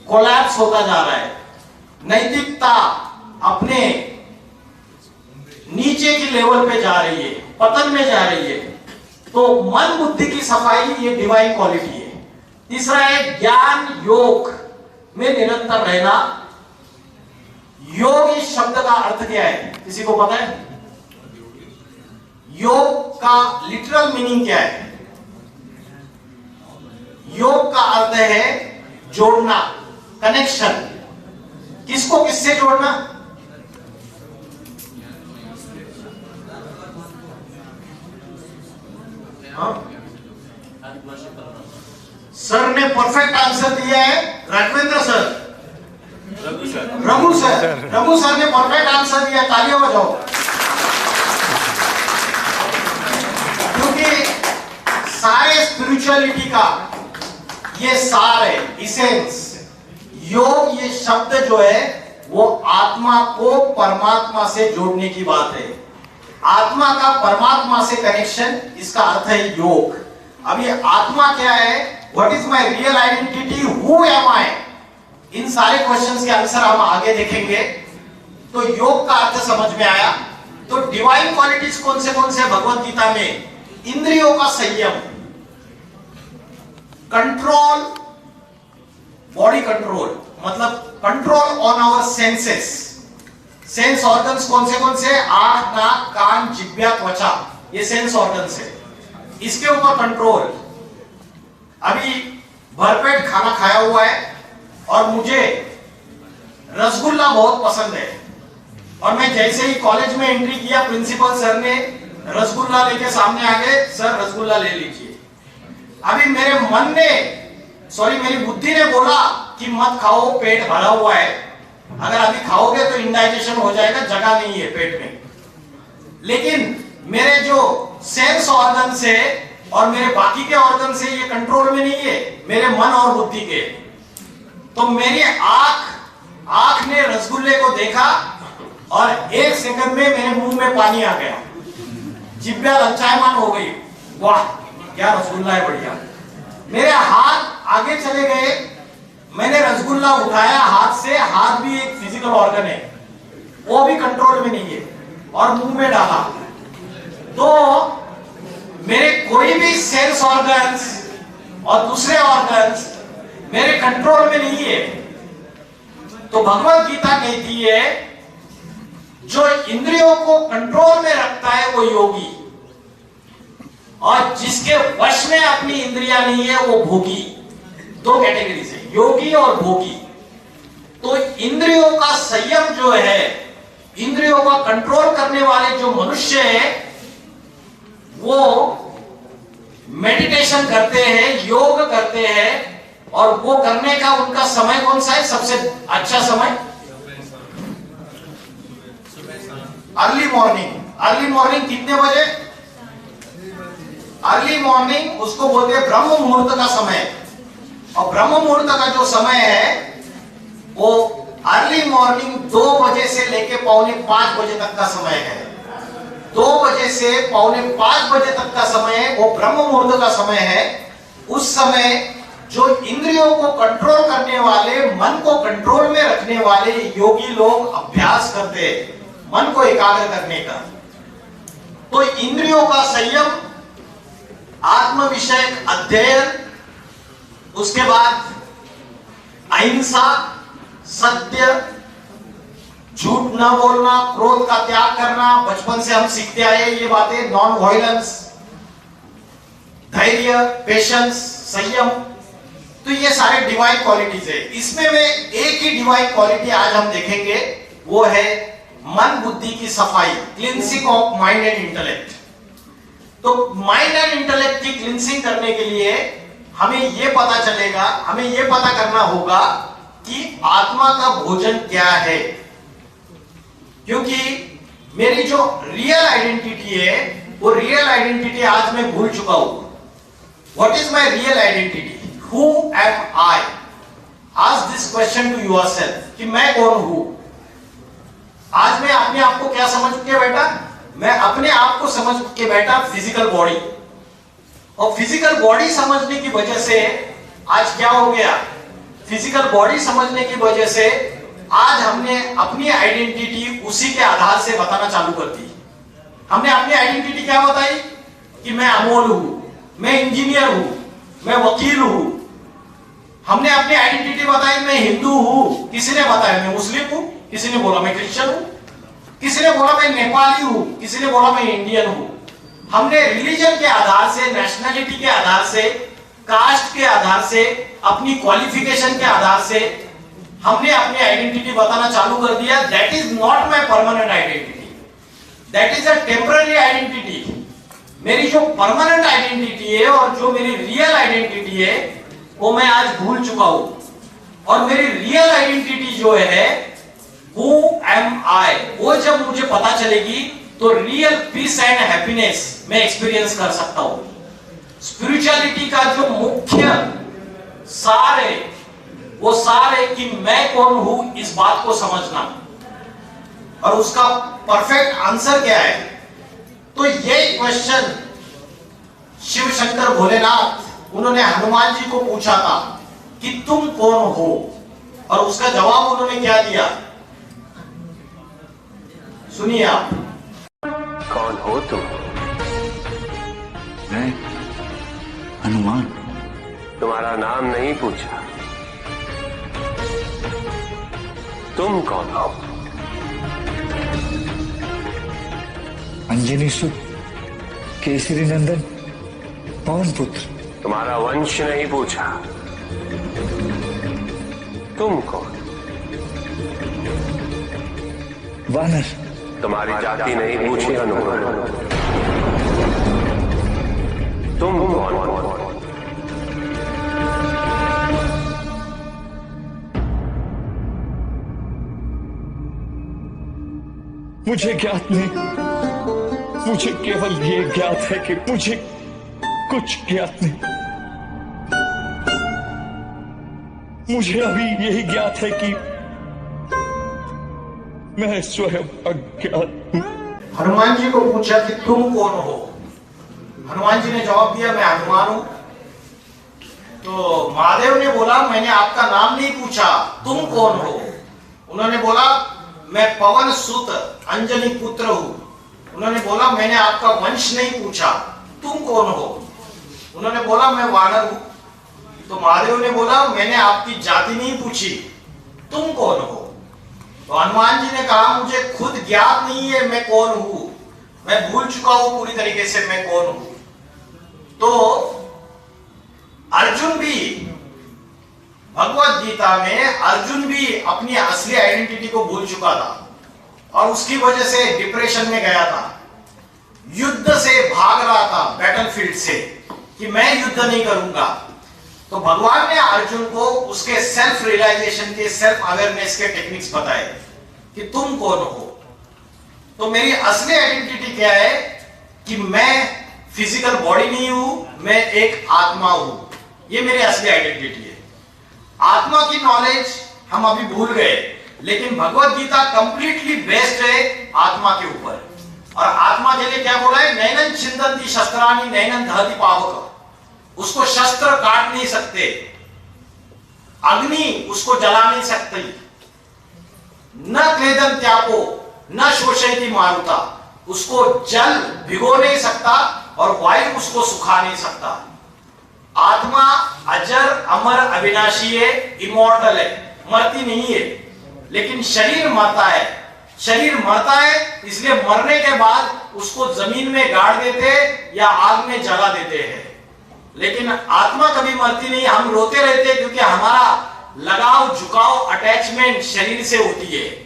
कोलैप्स होता जा रहा है। नैतिकता अपने नीचे की लेवल पे जा रही है, पतन में जा रही है। तो मन बुद्धि की सफाई ये डिवाइन क्वालिटी है। तीसरा है ज्ञान योग में निरंतर रहना। योग इस शब्द का अर्थ क्या है, किसी को पता है? योग का लिटरल मीनिंग क्या है? योग का अर्थ है जोड़ना, कनेक्शन। किसको किससे जोड़ना? सर ने परफेक्ट आंसर दिया है। राघवेंद्र सर, रघु सर ने परफेक्ट आंसर दिया, तालियां बजाओ। क्योंकि सारे स्पिरिचुअलिटी का ये सार है, इसेंस। योग ये शब्द जो है वो आत्मा को परमात्मा से जोड़ने की बात है। आत्मा का परमात्मा से कनेक्शन, इसका अर्थ है योग। अब ये आत्मा क्या है, what is my real identity, who am I, इन सारे क्वेश्चंस के आंसर हम आगे देखेंगे। तो योग का अर्थ समझ में आया। तो डिवाइन क्वालिटीज कौन से भगवत गीता में? इंद्रियों का संयम, कंट्रोल, बॉडी कंट्रोल, मतलब control on our senses. Sense organs कौन से? आंख, नाक, कान, जिह्वा, त्वचा, ये सेंस ऑर्गन्स है। इसके ऊपर कंट्रोल। अभी भरपेट खाना खाया हुआ है और मुझे रसगुल्ला बहुत पसंद है, और मैं जैसे ही कॉलेज में एंट्री किया, प्रिंसिपल सर ने रसगुल्ला लेके सामने आ गए, सर रसगुल्ला ले लीजिए। अभी मेरे मन ने, मेरी बुद्धि ने बोला कि मत खाओ, पेट भरा हुआ है, अगर अभी खाओगे तो इंडाइजेशन हो जाएगा, जगह नहीं है पेट में। लेकिन मेरे जो सेंस ऑर्गन से और मेरे बाकी के ऑर्गन से ये कंट्रोल में नहीं है, मेरे मन और बुद्धि के। तो मेरी आंख ने रसगुल्ले को देखा और 1 सेकंड में मेरे मुंह में पानी आ गया, जिह्वा ललचायमान हो गई, वाह क्या रसगुल्ला है, बढ़िया। मेरे हाथ आगे चले गए, मैंने रसगुल्ला उठाया हाथ से, हाथ भी एक फिजिकल ऑर्गन है, वो भी कंट्रोल में नहीं है, और मुंह में डाला। तो मेरे कोई भी सेंस ऑर्गन्स और दूसरे ऑर्गन्स मेरे कंट्रोल में नहीं है। तो भगवत गीता कहती है जो इंद्रियों को कंट्रोल में रखता है वो योगी, और जिसके वश में अपनी इंद्रियां नहीं है वो भोगी। 2 कैटेगरी से, योगी और भोगी। तो इंद्रियों का संयम जो है, इंद्रियों का कंट्रोल करने वाले जो मनुष्य है वो मेडिटेशन करते हैं, योग करते हैं, और वो करने का उनका समय कौन सा है? सबसे अच्छा समय अर्ली मॉर्निंग। अर्ली मॉर्निंग कितने बजे? अर्ली मॉर्निंग उसको बोलते हैं ब्रह्म मुहूर्त का समय। और ब्रह्म मुहूर्त का जो समय है वो अर्ली मॉर्निंग 2 बजे से लेके 4:45 बजे तक का समय है। 2 बजे से 4:45 बजे तक का समय है, वो ब्रह्म मुहूर्त का समय है। उस समय जो इंद्रियों को कंट्रोल करने वाले, मन को कंट्रोल में रखने वाले योगी लोग अभ्यास करते हैं मन को एकाग्र करने का। तो इंद्रियों का संयम, आत्म विषयक अध्ययन, उसके बाद अहिंसा, सत्य, झूठ न बोलना, क्रोध का त्याग करना, बचपन से हम सीखते आए ये बातें, नॉन वायलेंस, धैर्य, पेशेंस, संयम, तो ये सारे डिवाइन क्वालिटीज है। इसमें में एक ही डिवाइन क्वालिटी आज हम देखेंगे, वो है मन बुद्धि की सफाई, cleansing of mind and intellect. तो माइंड एंड इंटेलेक्ट की क्लींसिंग करने के लिए हमें ये पता चलेगा, हमें ये पता करना होगा कि आत्मा का भोजन क्या है। क्योंकि मेरी जो रियल आइडेंटिटी है, वो रियल आइडेंटिटी आज मैं भूल चुका हूं। What is my real identity? Who am I? Ask this question to yourself कि मैं कौन हूं। आज मैं अपने आप को क्या समझ के बैठा? मैं अपने आप को समझ के बैठा फिजिकल बॉडी, और फिजिकल बॉडी समझने की वजह से आज क्या हो गया? फिजिकल बॉडी समझने की वजह से आज हमने अपनी आइडेंटिटी उसी के आधार से बताना चालू कर दी। हमने अपनी आइडेंटिटी क्या बताई? कि मैं अमोल हूं, मैं इंजीनियर हूं, मैं वकील हूं। हमने अपनी आइडेंटिटी बताई, मैं हिंदू हूं। किसी ने बताया मैं मुस्लिम हूं, किसी ने बोला मैं क्रिश्चियन हूं, किसी ने बोला मैं नेपाली हूं, किसी ने बोला मैं इंडियन हूं। हमने रिलीजन के आधार से, नेशनैलिटी के आधार से, कास्ट के आधार से, अपनी क्वालिफिकेशन के आधार से हमने अपनी आइडेंटिटी बताना चालू कर दिया। That is not my permanent identity, that is a temporary identity. मेरी जो परमानेंट आइडेंटिटी है और जो मेरी रियल आइडेंटिटी है, वो मैं आज भूल चुका हूं। और मेरी रियल आइडेंटिटी जो है, हु एम आई, वो जब मुझे पता चलेगी तो रियल पीस एंड हैप्पीनेस मैं एक्सपीरियंस कर सकता हूं। स्पिरिचुअलिटी का जो मुख्य सार है, वो सार है कि मैं कौन हूं, इस बात को समझना। और उसका परफेक्ट आंसर क्या है? तो ये क्वेश्चन शिव शंकर भोलेनाथ उन्होंने हनुमान जी को पूछा था कि तुम कौन हो, और उसका जवाब उन्होंने क्या दिया, सुनिए आप। कौन हो तुम? मैं हनुमान। तुम्हारा नाम नहीं पूछा, तुम कौन हो? अंजनी सुत, केसरी नंदन, पवन पुत्र। तुम्हारा वंश नहीं पूछा, तुम कौन? वानर। तुम्हारी जाति नहीं पूछी हनुमान, तुम कौन? मुझे ज्ञात नहीं, मुझे केवल ये ज्ञात है कि मुझे कुछ ज्ञात नहीं। मुझे अभी यही ज्ञात है कि मैं स्वयं अज्ञात हूं। हनुमान जी को पूछा कि तुम कौन हो? हनुमान जी ने जवाब दिया, मैं हनुमान हूं। तो महादेव ने बोला, मैंने आपका नाम नहीं पूछा, तुम कौन हो? उन्होंने बोला, मैं पवन सुत अंजनी पुत्र हूं। उन्होंने बोला, मैंने आपका वंश नहीं पूछा, तुम कौन हो? उन्होंने बोला, मैं वानर हूं। तो महादेव ने बोला, मैंने आपकी जाति नहीं पूछी, तुम कौन हो? तो हनुमान जी ने कहा, मुझे खुद ज्ञात नहीं है मैं कौन हूं, मैं भूल चुका हूं पूरी तरीके से मैं कौन हूं। तो अर्जुन भी, भगवत गीता में अर्जुन भी अपनी असली आइडेंटिटी को भूल चुका था, और उसकी वजह से डिप्रेशन में गया था, युद्ध से भाग रहा था, बैटलफील्ड से, कि मैं युद्ध नहीं करूंगा। तो भगवान ने अर्जुन को उसके सेल्फ रियलाइजेशन के, सेल्फ अवेयरनेस के टेक्निक्स बताए कि तुम कौन हो। तो मेरी असली आइडेंटिटी क्या है? कि मैं फिजिकल बॉडी नहीं हूं, मैं एक आत्मा हूं। ये मेरी असली आइडेंटिटी है। आत्मा की नॉलेज हम अभी भूल गए, लेकिन भगवत गीता कंप्लीटली बेस्ड है आत्मा के ऊपर। और आत्मा के लिए क्या बोला है? नैनन छिंदन्ति शस्त्राणि नैनन दहति पावक। उसको शस्त्र काट नहीं सकते, अग्नि उसको जला नहीं सकती, न क्लेदन त्यापो न शोषयति मारुता, उसको जल भिगो नहीं सकता और वायु उसको सुखा नहीं सकता। आत्मा अजर अमर अविनाशी है, इमॉर्टल है, मरती नहीं है, लेकिन शरीर मरता है। शरीर मरता है, इसलिए मरने के बाद उसको जमीन में गाड़ देते या आग में जला देते हैं। लेकिन आत्मा कभी मरती नहीं, हम रोते रहते हैं क्योंकि हमारा लगाव, झुकाव, अटैचमेंट शरीर से होती है।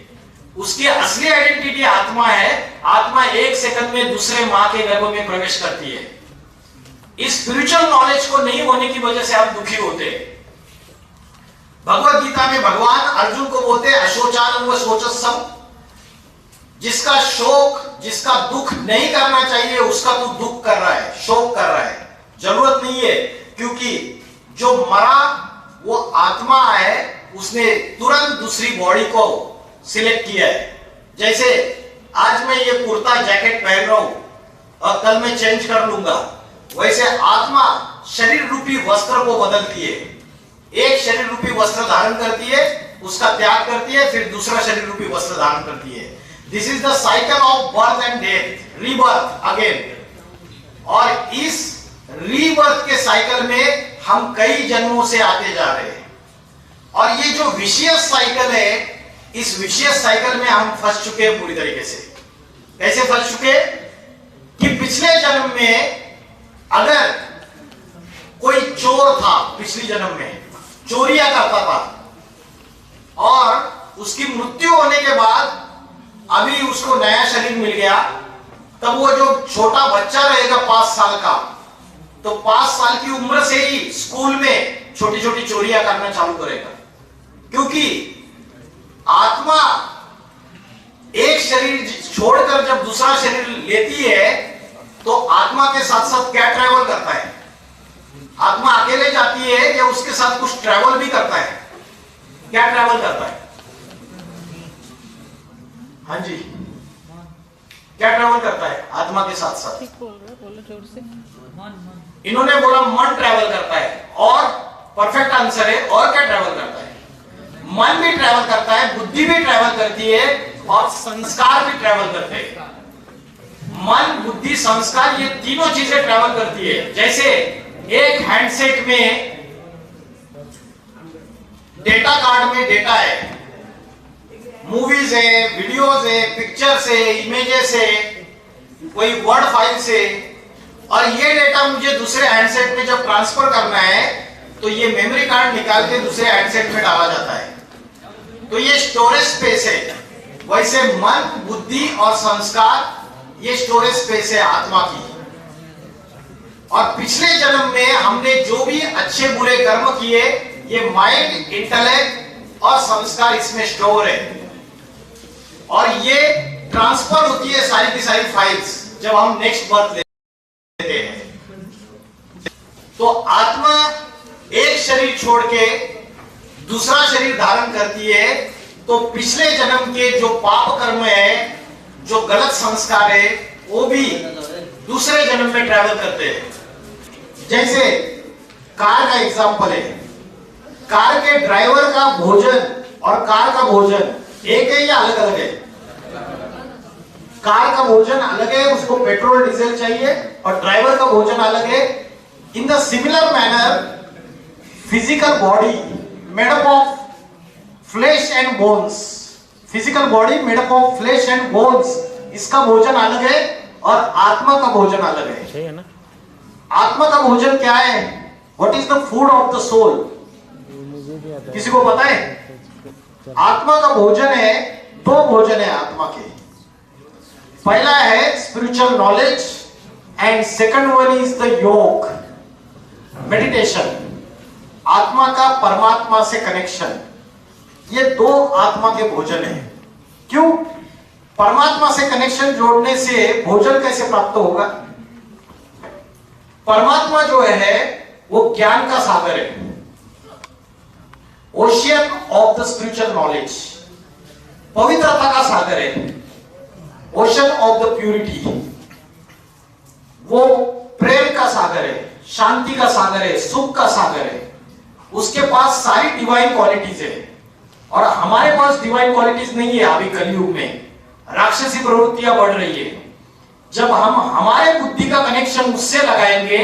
उसकी असली आइडेंटिटी आत्मा है। आत्मा एक सेकंड में दूसरे मां के गर्भ में प्रवेश करती है। इस स्पिरिचुअल नॉलेज को नहीं होने की वजह से हम दुखी होते हैं। भगवत गीता में भगवान अर्जुन को बोलते हैं अशोचान व शोचस्सम, जिसका शोक, जिसका दुख नहीं करना चाहिए उसका तू दुख कर रहा है, शोक कर रहा है। जरूरत नहीं है, क्योंकि जो मरा वो आत्मा है, उसने तुरंत दूसरी बॉडी को सिलेक्ट किया है। जैसे आज मैं ये कुर्ता जैकेट पहन रहा हूं और कल मैं चेंज कर लूंगा, वैसे आत्मा शरीर रूपी वस्त्र को बदलती है। एक शरीर रूपी वस्त्र धारण करती है, उसका त्याग करती है, फिर दूसरा शरीर रूपी वस्त्र धारण करती है। This is the cycle of birth and death, rebirth again. और इस रीबर्थ के साइकिल में हम कई जन्मों से आते जा रहे हैं। और ये जो विशियस साइकिल है, इस विशियस साइकिल में हम फंस चुके हैं पूरी तरीके से। कैसे फंस चुके कि पिछले जन्म में अगर कोई चोर था, पिछले जन्म में चोरियां करता था और उसकी मृत्यु होने के बाद अभी उसको नया शरीर मिल गया, तब वो जो छोटा बच्चा रहेगा 5 साल का, तो 5 साल की उम्र से ही स्कूल में छोटी छोटी चोरियां करना चालू करेगा। क्योंकि आत्मा एक शरीर छोड़कर जब दूसरा शरीर लेती है तो आत्मा के साथ साथ क्या ट्रैवल करता है? आत्मा अकेले जाती है या उसके साथ कुछ ट्रैवल भी करता है? क्या ट्रैवल करता है? हाँ जी, क्या ट्रैवल करता है आत्मा के साथ साथ? इन्होंने बोला मन ट्रैवल करता है, और परफेक्ट आंसर है। और क्या ट्रैवल करता है? मन भी ट्रैवल करता है, बुद्धि भी ट्रैवल करती है, और संस्कार भी ट्रैवल करते हैं। मन, बुद्धि, संस्कार, ये तीनों चीजें ट्रैवल करती है। जैसे एक हैंडसेट में डेटा कार्ड में डेटा है, मूवीज है, वीडियोज है, पिक्चर्स है, इमेजेस है, कोई वर्ड फाइल से, और ये डेटा मुझे दूसरे हैंडसेट में जब ट्रांसफर करना है तो ये मेमोरी कार्ड निकाल के दूसरे हैंडसेट में डाला जाता है। तो ये स्टोरेज स्पेस है। वैसे मन, बुद्धि और संस्कार ये स्टोरेज स्पेस है आत्मा की। और पिछले जन्म में हमने जो भी अच्छे बुरे कर्म किए, ये माइंड, इंटेलेक्ट और संस्कार इसमें स्टोर है। और ये ट्रांसफर होती है सारी की सारी फाइल्स जब हम नेक्स्ट बर्थ लेते हैं। तो आत्मा एक शरीर छोड़ के दूसरा शरीर धारण करती है, तो पिछले जन्म के जो पाप कर्म है, जो गलत संस्कार है, वो भी दूसरे जन्म में ट्रैवल करते हैं। जैसे कार का एग्जांपल है, कार के ड्राइवर का भोजन और कार का भोजन एक है या अलग अलग है? कार का भोजन अलग है, उसको पेट्रोल डीजल चाहिए, और ड्राइवर का भोजन अलग है। In the similar manner physical body made up of flesh and bones, physical body made up of flesh and bones, इसका भोजन अलग है और आत्मा का भोजन अलग है ना? आत्मा का भोजन क्या है? What is the food of the soul? किसी को पता है? आत्मा का भोजन है, 2 भोजन है आत्मा के। पहला है spiritual knowledge and second one is the योग, मेडिटेशन, आत्मा का परमात्मा से कनेक्शन। ये 2 आत्मा के भोजन है। क्यों? परमात्मा से कनेक्शन जोड़ने से भोजन कैसे प्राप्त होगा? परमात्मा जो है वो ज्ञान का सागर है, ocean of the spiritual knowledge, पवित्रता का सागर है, ओशन ऑफ द प्यूरिटी, वो प्रेम का सागर है, शांति का सागर है, सुख का सागर है। उसके पास सारी डिवाइन क्वालिटीज है, और हमारे पास डिवाइन क्वालिटीज नहीं है। अभी कलयुग में राक्षसी प्रवृत्तियां बढ़ रही है। जब हम हमारे बुद्धि का कनेक्शन उससे लगाएंगे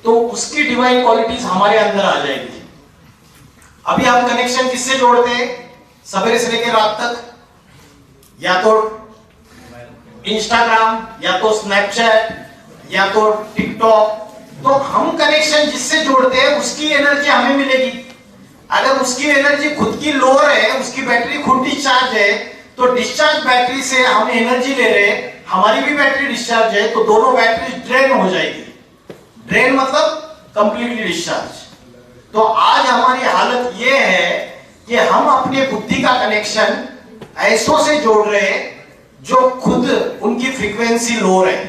तो उसकी डिवाइन क्वालिटीज हमारे अंदर आ जाएगी। अभी हम कनेक्शन किससे जोड़ते हैं? सवेरे से लेकर रात तक या तो इंस्टाग्राम, या तो स्नैपचैट, या तो टिकटॉक। तो हम कनेक्शन जिससे जोड़ते हैं उसकी एनर्जी हमें मिलेगी। अगर उसकी एनर्जी खुद की लोअर है, उसकी बैटरी खुद डिस्चार्ज है, तो डिस्चार्ज बैटरी से हम एनर्जी ले रहे हैं, हमारी भी बैटरी डिस्चार्ज है, तो दोनों बैटरी ड्रेन हो जाएगी। ड्रेन मतलब कंप्लीटली डिस्चार्ज। तो आज हमारी हालत यह है कि हम अपने बुद्धि का कनेक्शन ऐसों से जोड़ रहे हैं जो खुद उनकी फ्रीक्वेंसी लोअर है।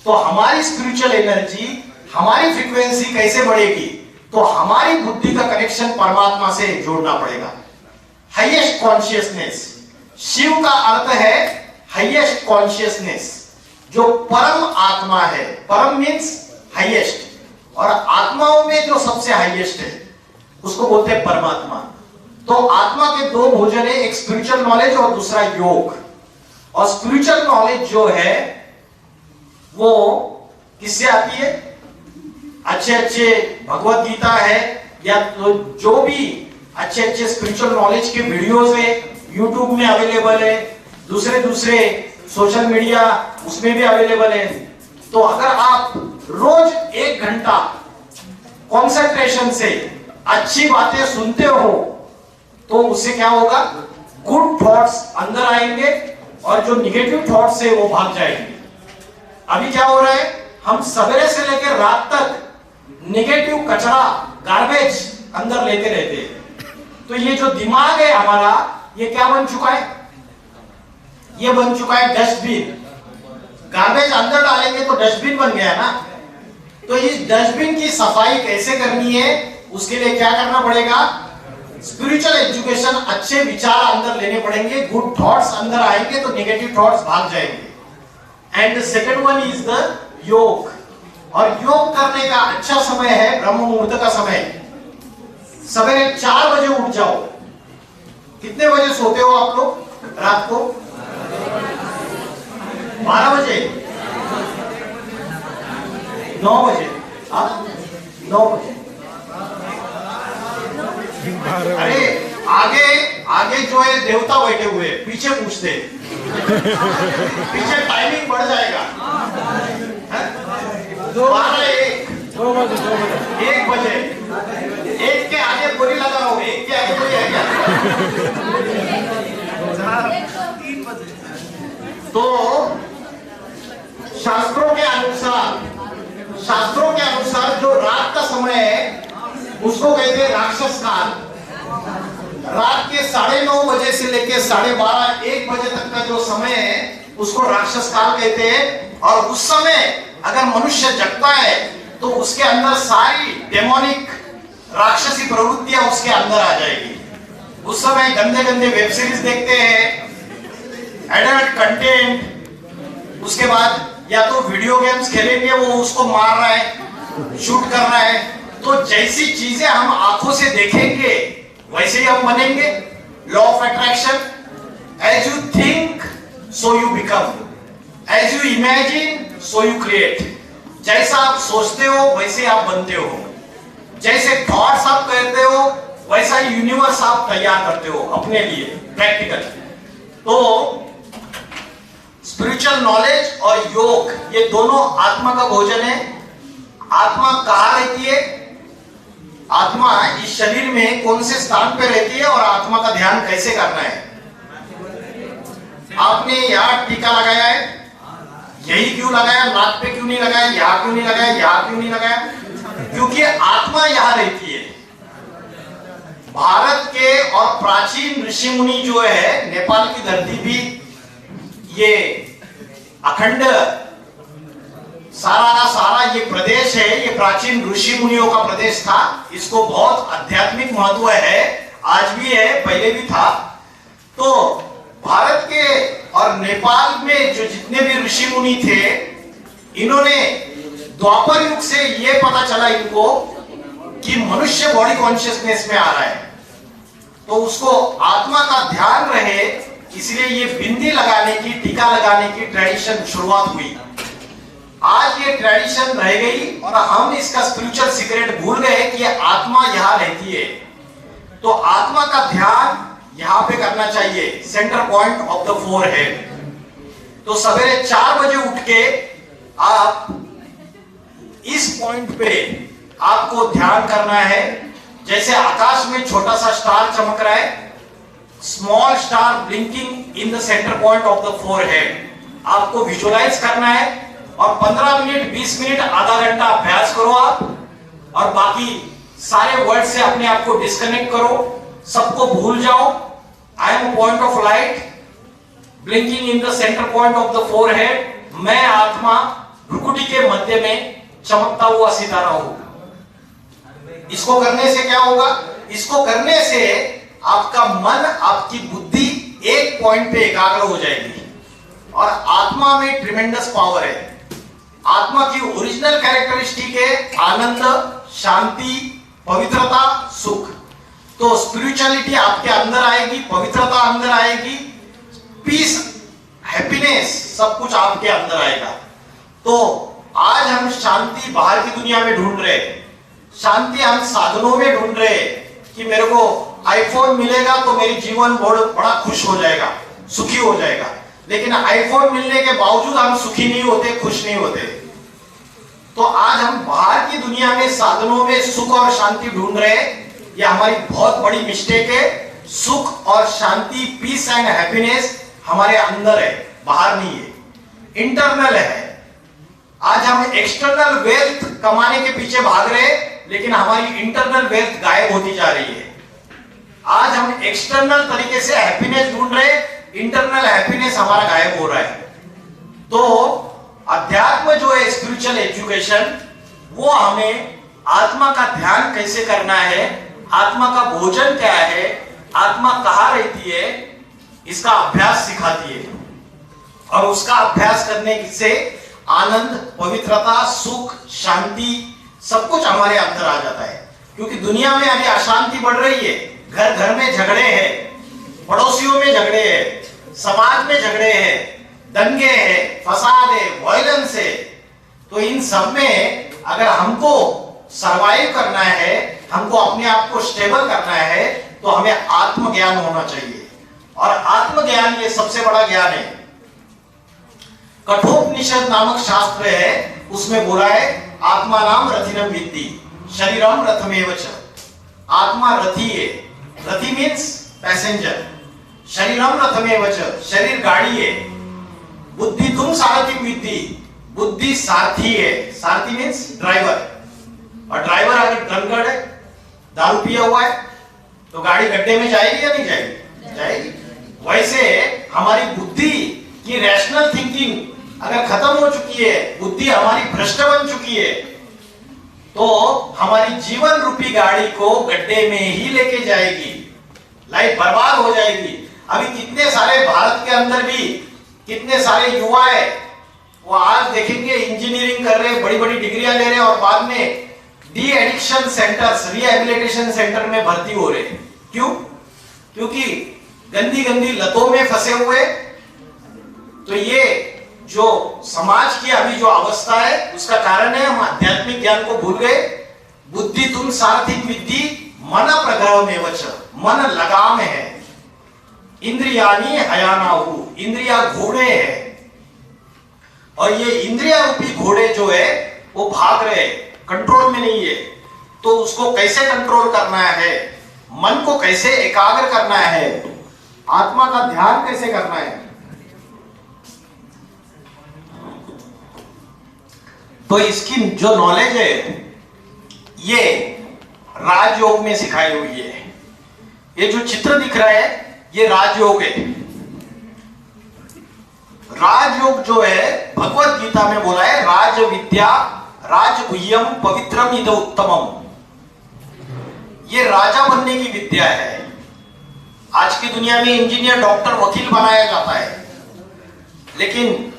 तो हमारी स्पिरिचुअल एनर्जी, हमारी फ्रीक्वेंसी कैसे बढ़ेगी? तो हमारी बुद्धि का कनेक्शन परमात्मा से जोड़ना पड़ेगा। हाईएस्ट कॉन्शियसनेस, शिव का अर्थ है हाईएस्ट कॉन्शियसनेस, जो परम आत्मा है। परम मीन्स हाईएस्ट, और आत्माओं में जो सबसे हाईएस्ट है उसको बोलते हैं परमात्मा। तो आत्मा के दो भोजन है, एक स्पिरिचुअल नॉलेज और दूसरा योग। और स्पिरिचुअल नॉलेज जो है वो किससे आती है? अच्छे अच्छे भगवत गीता है, या तो जो भी अच्छे अच्छे स्पिरिचुअल नॉलेज के वीडियोस है यूट्यूब में अवेलेबल है, दूसरे सोशल मीडिया उसमें भी अवेलेबल है। तो अगर आप रोज 1 घंटा कंसंट्रेशन से अच्छी बातें सुनते हो तो उससे क्या होगा? गुड थॉट्स अंदर आएंगे और जो निगेटिव थॉट्स है वो भाग जाएंगे। अभी क्या हो रहा है? हम सवेरे से लेकर रात तक निगेटिव कचरा, गार्बेज अंदर लेते रहते हैं। तो ये जो दिमाग है हमारा, ये क्या बन चुका है? ये बन चुका है डस्टबिन। गार्बेज अंदर डालेंगे तो डस्टबिन बन गया ना। तो इस डस्टबिन की सफाई कैसे करनी है, उसके लिए क्या करना पड़ेगा? स्पिरिचुअल एजुकेशन, अच्छे विचार अंदर लेने पड़ेंगे, गुड थॉट्स अंदर आएंगे तो नेगेटिव थॉट्स भाग जाएंगे। And second one is the योग। और योग करने का अच्छा समय है ब्रह्म मुहूर्त का समय। सवेरे 4 बजे उठ जाओ। कितने बजे सोते हो आप लोग रात को? 12 बजे, 9 बजे, 9 बजे। अरे आगे जो है देवता बैठे हुए, पीछे पूछते पीछे टाइमिंग बढ़ जाएगा। 12, 1 बजे, 1 के आगे गोली लगा रहा हूं, 1 के आगे कोई है क्या? तो शास्त्रों के अनुसार जो रात का समय है उसको कहते हैं राक्षस काल। रात के 9:30 बजे से लेकर 12:30, 1 बजे तक का जो समय है उसको राक्षस काल कहते हैं। और उस समय अगर मनुष्य जगता है तो उसके अंदर सारी डेमोनिक राक्षसी प्रवृत्तियां उसके अंदर आ जाएगी। उस समय गंदे गंदे वेब सीरीज देखते हैं, एडल्ट कंटेंट, उसके बाद या तो वीडियो गेम्स खेलेंगे, वो उसको मार रहा है, शूट कर रहा है। तो जैसी चीजें हम आंखों से देखेंगे वैसे ही हम बनेंगे। Law of attraction, as you think so you become, as you imagine so you create. जैसा आप सोचते हो वैसे आप बनते हो, जैसे थॉट्स आप करते हो वैसा यूनिवर्स आप तैयार करते हो अपने लिए प्रैक्टिकल। तो स्पिरिचुअल नॉलेज और योग ये दोनों आत्मा का भोजन है। आत्मा कहाँ रहती है? आत्मा इस शरीर में कौन से स्थान पे रहती है और आत्मा का ध्यान कैसे करना है? आपने यहाँ टीका लगाया है, यही क्यों लगाया? नाक पे क्यों नहीं लगाया? यहाँ क्यों नहीं लगाया? यहाँ क्यों नहीं लगाया? क्योंकि आत्मा यहाँ रहती है। भारत के और प्राचीन ऋषि मुनि जो है, नेपाल की धरती भी ये अखंड सारा का सारा ये प्रदेश है, ये प्राचीन ऋषि मुनियों का प्रदेश था। इसको बहुत आध्यात्मिक महत्व है, आज भी है, पहले भी था। तो भारत के और नेपाल में जो जितने भी ऋषि मुनि थे, इन्होंने द्वापर युग से ये पता चला इनको कि मनुष्य बॉडी कॉन्शियसनेस में आ रहा है, तो उसको आत्मा का ध्यान रहे, इसलिए ये बिंदी लगाने की, टीका लगाने की ट्रेडिशन शुरुआत हुई। आज ये ट्रेडिशन रह गई और हम इसका स्पिरिचुअल सीक्रेट भूल गए कि आत्मा यहां रहती है। तो आत्मा का ध्यान यहां पे करना चाहिए, centre point of the forehead. तो सवेरे 4 बजे उठ के आप इस पॉइंट पे आपको ध्यान करना है। जैसे आकाश में छोटा सा स्टार चमक रहा है, small star blinking in the centre point of the forehead, आपको विजुअलाइज करना है। और 15 मिनट 20 मिनट आधा घंटा अभ्यास करो आप, और बाकी सारे वर्ड से अपने आप को डिस्कनेक्ट करो, सबको भूल जाओ। I am point of light blinking in the centre point of the forehead, मैं आत्मा भ्रुकुटी के मध्य में चमकता हुआ सितारा हूं। इसको करने से क्या होगा? इसको करने से आपका मन, आपकी बुद्धि एक पॉइंट पे एकाग्र हो जाएगी। और आत्मा में ट्रिमेंडस पावर है। आत्मा की ओरिजिनल कैरेक्टरिस्टिक है आनंद, शांति, पवित्रता, सुख। तो स्पिरिचुअलिटी आपके अंदर आएगी, पवित्रता अंदर आएगी, पीस, हैप्पीनेस, सब कुछ आपके अंदर आएगा। तो आज हम शांति बाहर की दुनिया में ढूंढ रहे हैं, शांति हम साधनों में ढूंढ रहे हैं कि मेरे को आईफोन मिलेगा तो मेरी जीवन बड़ा खुश हो जाएगा, सुखी हो जाएगा। लेकिन आईफोन मिलने के बावजूद हम सुखी नहीं होते, खुश नहीं होते। तो आज हम बाहर की दुनिया में साधनों में सुख और शांति ढूंढ रहे हैं, यह हमारी बहुत बड़ी मिस्टेक है। सुख और शांति, पीस एंड हैप्पीनेस हमारे अंदर है, बाहर नहीं है, इंटरनल है। आज हम एक्सटर्नल वेल्थ कमाने के पीछे भाग रहे हैं, लेकिन हमारी इंटरनल वेल्थ गायब होती जा रही है। आज हम एक्सटर्नल तरीके से हैप्पीनेस ढूंढ रहे हैं, इंटरनल हैप्पीनेस हमारा गायब हो रहा है। तो अध्यात्म जो है, स्पिरिचुअल एजुकेशन, वो हमें आत्मा का ध्यान कैसे करना है, आत्मा का भोजन क्या है, आत्मा कहाँ रहती है, इसका अभ्यास सिखाती है। और उसका अभ्यास करने से आनंद, पवित्रता, सुख, शांति, सब कुछ हमारे अंदर आ जाता है। क्योंकि दुनिया में अभी अशांति बढ़ रही है, घर घर में झगड़े हैं, पड़ोसियों में झगड़े हैं, समाज में झगड़े हैं, दंगे हैं, फसाद है, वायलेंस है। तो इन सब में अगर हमको सरवाइव करना है, हमको अपने आप को स्टेबल करना है, तो हमें आत्मज्ञान होना चाहिए। और आत्मज्ञान ये सबसे बड़ा ज्ञान है। कठोपनिषद नामक शास्त्र है, उसमें बोला है आत्मा नाम रथिनम विद्धि शरीरम रथमेव च। आत्मा रथी है, रथी मीन्स पैसेंजर, शरीरम रथमेव च, शरीर गाड़ी है। बुद्धि तुम सारथी विद्धि, बुद्धि सारथी है, सारथी मीन्स ड्राइवर। और ड्राइवर अगर ड्रंकर्ड है, दारू पिया हुआ है, तो गाड़ी गड्ढे में जाएगी या नहीं जाएगी? जाएगी। वैसे हमारी बुद्धि की रैशनल थिंकिंग अगर खत्म हो चुकी है, बुद्धि हमारी भ्रष्ट बन चुकी है, तो हमारी जीवन रूपी गाड़ी को गड्ढे में ही लेके जाएगी, लाइफ बर्बाद हो जाएगी। अभी कितने सारे भारत के अंदर भी कितने सारे युवा है, वो आज देखेंगे इंजीनियरिंग कर रहे, बड़ी बड़ी डिग्रियां ले रहे, और बाद में de addiction centres, rehabilitation centre में भर्ती हो रहे। क्यों? क्योंकि गंदी गंदी लतों में फंसे हुए। तो ये जो समाज की अभी जो अवस्था है, उसका कारण है हम आध्यात्मिक ज्ञान को भूल गए। बुद्धि तुम सारथी विद्धि मन प्रग्रह में वच, मन लगाम है। इंद्रियानी हयानाहु, इंद्रिया घोड़े है, और ये इंद्रिया रूपी घोड़े जो है वो भाग रहे, कंट्रोल में नहीं है। तो उसको कैसे कंट्रोल करना है, मन को कैसे एकाग्र करना है, आत्मा का ध्यान कैसे करना है, तो इसकी जो नॉलेज है ये राजयोग में सिखाई हुई है। ये जो चित्र दिख रहा है ये राजयोग है। राजयोग जो है भगवत गीता में बोला है, राज विद्या राजगुह्यम पवित्रम इद उत्तमम। ये राजा बनने की विद्या है। आज की दुनिया में इंजीनियर, डॉक्टर, वकील बनाया जाता है, लेकिन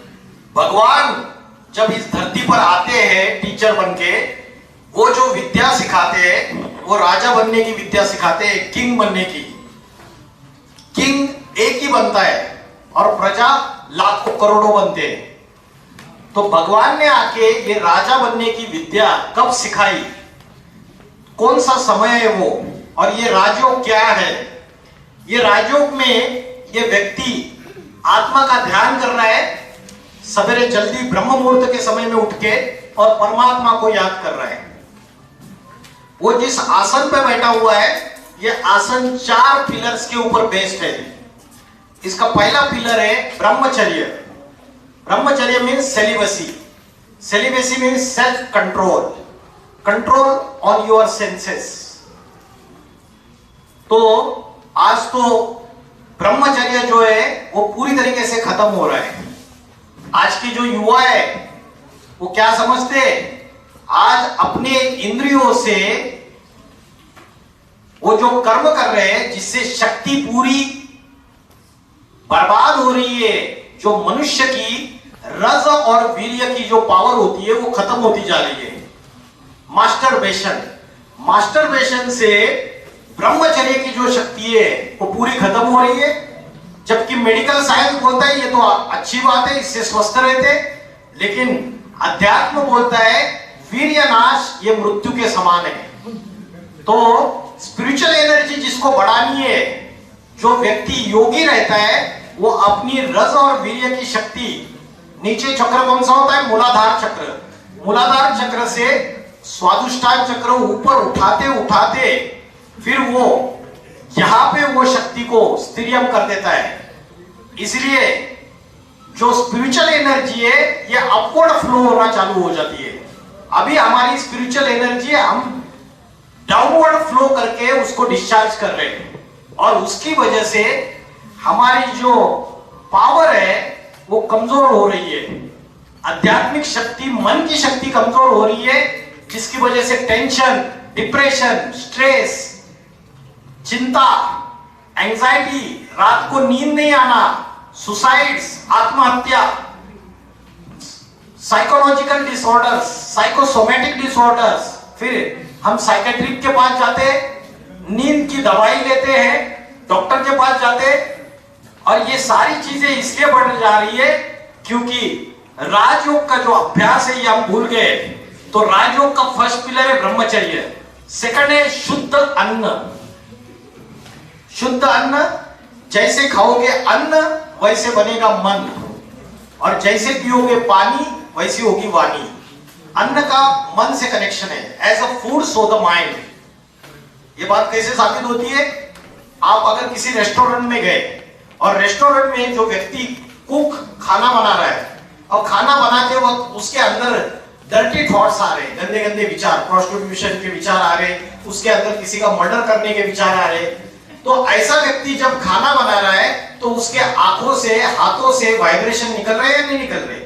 भगवान जब इस धरती पर आते हैं टीचर बनके, वो जो विद्या सिखाते हैं वो राजा बनने की विद्या सिखाते हैं, किंग बनने की। किंग एक ही बनता है और प्रजा लाखों करोड़ों बनते हैं। तो भगवान ने आके ये राजा बनने की विद्या कब सिखाई, कौन सा समय है वो, और ये राजयोग क्या है, ये राजयोग में ये व्यक्ति आत्मा का ध्यान कर रहा है, सवेरे जल्दी ब्रह्म मुहूर्त के समय में उठ के, और परमात्मा को याद कर रहा है। वो जिस आसन पे बैठा हुआ है, ये आसन 4 पिलर्स के ऊपर बेस्ड है। इसका पहला पिलर है ब्रह्मचर्य। ब्रह्मचर्य means celibacy. Celibacy means self control, control on your senses. तो आज तो ब्रह्मचर्य जो है वो पूरी तरीके से खत्म हो रहा है। आज की जो युवा है वो क्या समझते, आज अपने इंद्रियों से वो जो कर्म कर रहे हैं जिससे शक्ति पूरी बर्बाद हो रही है, जो मनुष्य की रज और वीर्य की जो पावर होती है वो खत्म होती जा रही है। मास्टरबेशन, मास्टरबेशन से ब्रह्मचर्य की जो शक्ति है वो पूरी खत्म हो रही है। जबकि मेडिकल साइंस बोलता है ये तो अच्छी बात है, इससे स्वस्थ रहते, लेकिन अध्यात्म बोलता है वीर्य नाश ये मृत्यु के समान है। तो स्पिरिचुअल एनर्जी जिसको बढ़ानी है, जो व्यक्ति योगी रहता है वो अपनी रज और वीर्य की शक्ति, नीचे चक्र कौन सा होता है, मूलाधार चक्र, मूलाधार चक्र से स्वादिष्टान चक्र ऊपर उठाते उठाते फिर वो यहां पे वो शक्ति को स्थिरियम कर देता है। इसलिए जो स्पिरिचुअल एनर्जी है ये अपवर्ड फ्लो होना चालू हो जाती है। अभी हमारी स्पिरिचुअल एनर्जी हम डाउनवर्ड फ्लो करके उसको डिस्चार्ज कर रहे हैं, और उसकी वजह से हमारी जो पावर है वो कमजोर हो रही है। आध्यात्मिक शक्ति, मन की शक्ति कमजोर हो रही है, जिसकी वजह से टेंशन, डिप्रेशन, स्ट्रेस, चिंता, एंजाइटी, रात को नींद नहीं आना, सुसाइड्स, आत्महत्या, साइकोलॉजिकल डिसऑर्डर्स, साइकोसोमेटिक डिसऑर्डर्स, फिर हम साइकेट्रिक के पास जाते, नींद की दवाई लेते हैं, डॉक्टर के पास जाते, और ये सारी चीजें इसलिए बढ़ जा रही है क्योंकि राजयोग का जो अभ्यास है ये हम भूल गए। तो राजयोग का फर्स्ट पिलर है ब्रह्मचर्य, सेकंड है शुद्ध अन्न। शुद्ध अन्न, जैसे खाओगे अन्न वैसे बनेगा मन, और जैसे पियोगे पानी वैसी होगी वाणी। अन्न का मन से कनेक्शन है, as a food so the mind. ये बात कैसे साबित होती है, आप अगर किसी रेस्टोरेंट में गए और रेस्टोरेंट में जो व्यक्ति कुक खाना बना रहा है, और खाना बनाते वक्त उसके अंदर डर्टी थॉट्स आ रहे, गंदे गंदे विचार, प्रोस्टिट्यूशन के विचार आ रहे, उसके अंदर किसी का मर्डर करने के विचार आ रहे, तो ऐसा व्यक्ति जब खाना बना रहा है तो उसके आंखों से, हाथों से वाइब्रेशन निकल रहे हैं या नहीं निकल रहे?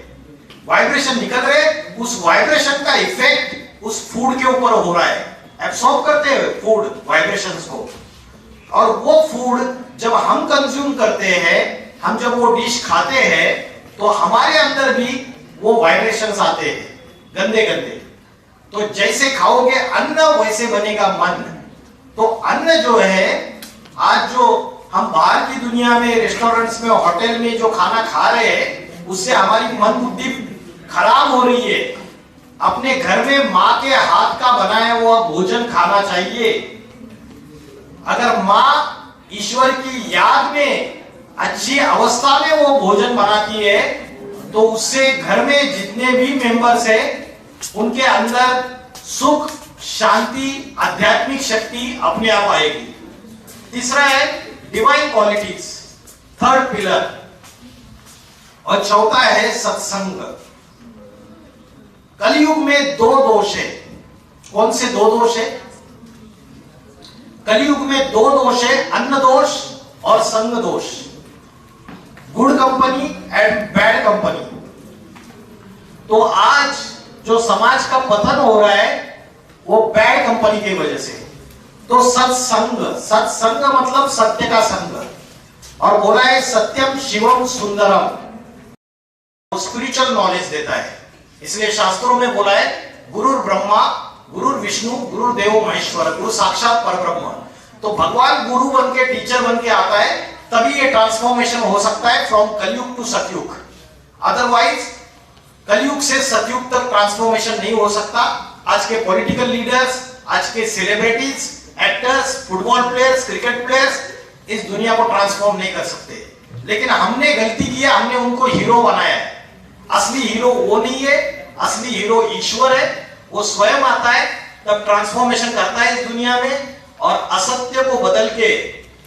वाइब्रेशन निकल रहे, उस वाइब्रेशन का इफेक्ट उस फूड के ऊपर हो रहा है, एब्सॉर्ब करते हैं फूड वाइब्रेशंस को, और वो फूड जब हम कंज्यूम करते हैं, हम जब वो डिश खाते हैं, तो हमारे अंदर भी वो वाइब्रेशंस आते हैं गंदे गंदे। तो जैसे खाओगे अन्न वैसे बनेगा मन। तो अन्न जो है, आज जो हम बाहर की दुनिया में रेस्टोरेंट्स में, होटल में जो खाना खा रहे हैं, उससे हमारी मन बुद्धि खराब हो रही है। अपने घर में माँ के हाथ का बनाया हुआ भोजन खाना चाहिए। अगर माँ ईश्वर की याद में अच्छी अवस्था में वो भोजन बनाती है, तो उससे घर में जितने भी मेंबर्स हैं उनके अंदर सुख, शांति, आध्यात्मिक शक्ति अपने आप आएगी। तीसरा है डिवाइन क्वालिटीज, थर्ड पिलर, और चौथा है सत्संग। कलयुग में 2 दोष है। कौन से 2 दोष है? कलयुग में 2 दोष है, अन्न दोष और संग दोष। Good company and bad company. तो आज जो समाज का पतन हो रहा है वो बैड कंपनी की वजह से। तो सत्संग, सत्संग मतलब सत्य का संग, और बोला है सत्यम शिवम सुंदरम, स्पिरिचुअल नॉलेज देता है। इसलिए शास्त्रों में बोला है गुरु ब्रह्मा, गुरु विष्णु, गुरु देव महेश्वर, गुरु साक्षात परब्रह्म। तो भगवान गुरु बन के, टीचर बन के आता है, तभी ये ट्रांसफॉर्मेशन हो सकता है फ्रॉम कलयुग टू सतयुग। अदरवाइज कलयुग से सतयुग तक ट्रांसफॉर्मेशन नहीं हो सकता। आज के पॉलिटिकल लीडर्स, आज के celebrities, actors, football players, cricket players, इस दुनिया को ट्रांसफॉर्म नहीं कर सकते। लेकिन हमने गलती की है, हमने उनको हीरो बनाया है। असली हीरो वो नहीं है, असली हीरो ईश्वर है। वो स्वयं आता है तब ट्रांसफॉर्मेशन करता है इस दुनिया में, और असत्य को बदल के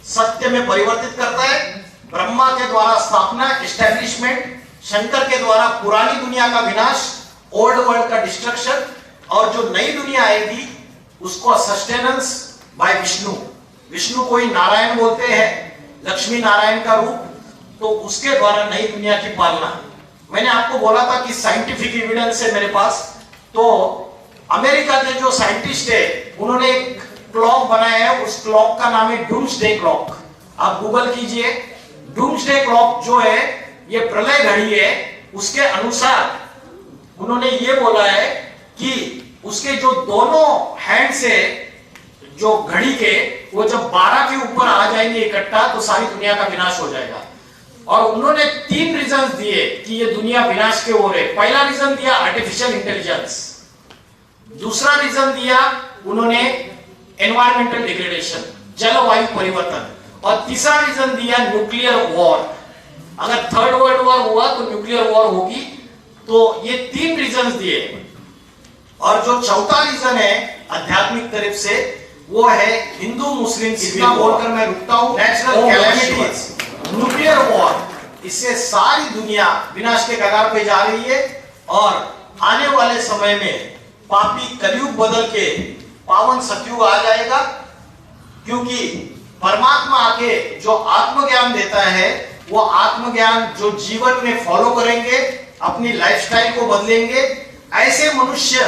सत्य में परिवर्तित करता है। ब्रह्मा के द्वारा स्थापना, एस्टैब्लिशमेंट, शंकर के द्वारा पुरानी दुनिया का विनाश, ओल्ड वर्ल्ड का डिस्ट्रक्शन, और जो नई दुनिया आएगी उसको सस्टेनेंस बाय विष्णु। विष्णु को ही नारायण बोलते हैं, लक्ष्मी नारायण का रूप, तो उसके द्वारा नई दुनिया की पालना। मैंने आपको बोला था कि साइंटिफिक एविडेंस है मेरे पास। तो अमेरिका के जो साइंटिस्ट है उन्होंने एक क्लॉक बनाया है, उस क्लॉक का नाम है डूम्सडे क्लॉक। आप गूगल कीजिए, डूम्सडे क्लॉक जो है ये प्रलय घड़ी है। उसके अनुसार उन्होंने ये बोला है कि उसके जो दोनों हैंड से जो घड़ी के, वो जब 12 के ऊपर आ जाएंगे इकट्ठा तो सारी दुनिया का विनाश हो जाएगा। और उन्होंने 3 रीजन दिए कि ये दुनिया विनाश के ओर है। पहला रीजन दिया आर्टिफिशियल इंटेलिजेंस, दूसरा रीजन दिया उन्होंने एनवायरमेंटल डिग्रेडेशन, जलवायु परिवर्तन, और तीसरा रीजन दिया न्यूक्लियर वॉर। अगर थर्ड वर्ल्ड वॉर हुआ तो न्यूक्लियर वॉर होगी। तो ये 3 रीजन दिए। और जो चौथा रीजन है आध्यात्मिक तरफ से, वो है हिंदू मुस्लिम इतना बोलकर मैं रुकता हूं। नेचुरल कैलेमिटीज, न्यूक्लियर वॉर, इससे सारी दुनिया विनाश के कगार पे जा रही है। और आने वाले समय में पापी कलयुग बदल के पावन सतयुग आ जाएगा, क्योंकि परमात्मा आके जो आत्मज्ञान देता है, वो आत्मज्ञान जो जीवन में फॉलो करेंगे, अपनी लाइफस्टाइल को बदलेंगे, ऐसे मनुष्य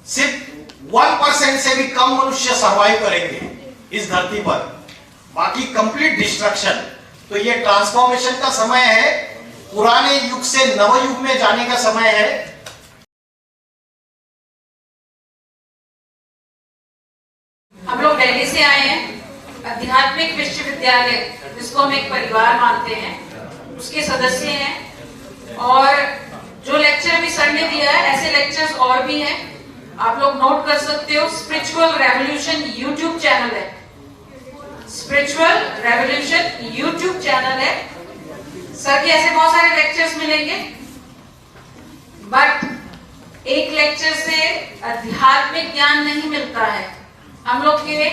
सिर्फ 1% से भी कम मनुष्य सरवाइव करेंगे इस धरती पर, बाकी कंप्लीट डिस्ट्रक्शन। तो ये ट्रांसफॉर्मेशन का समय है, पुराने युग से नव युग में जाने का समय है। हम लोग दिल्ली से आए हैं। आध्यात्मिक विश्वविद्यालय, जिसको हम एक परिवार मानते हैं, उसके सदस्य हैं। और जो लेक्चर अभी सर ने दिया है, ऐसे लेक्चर्स और भी हैं, आप लोग नोट कर सकते हो। स्पिरिचुअल रेवोल्यूशन यूट्यूब चैनल है, स्पिरिचुअल रेवोल्यूशन यूट्यूब चैनल है। सर के ऐसे बहुत सारे लेक्चर्स मिलेंगे, बट एक लेक्चर से आध्यात्मिक ज्ञान नहीं मिलता है। हम लोग के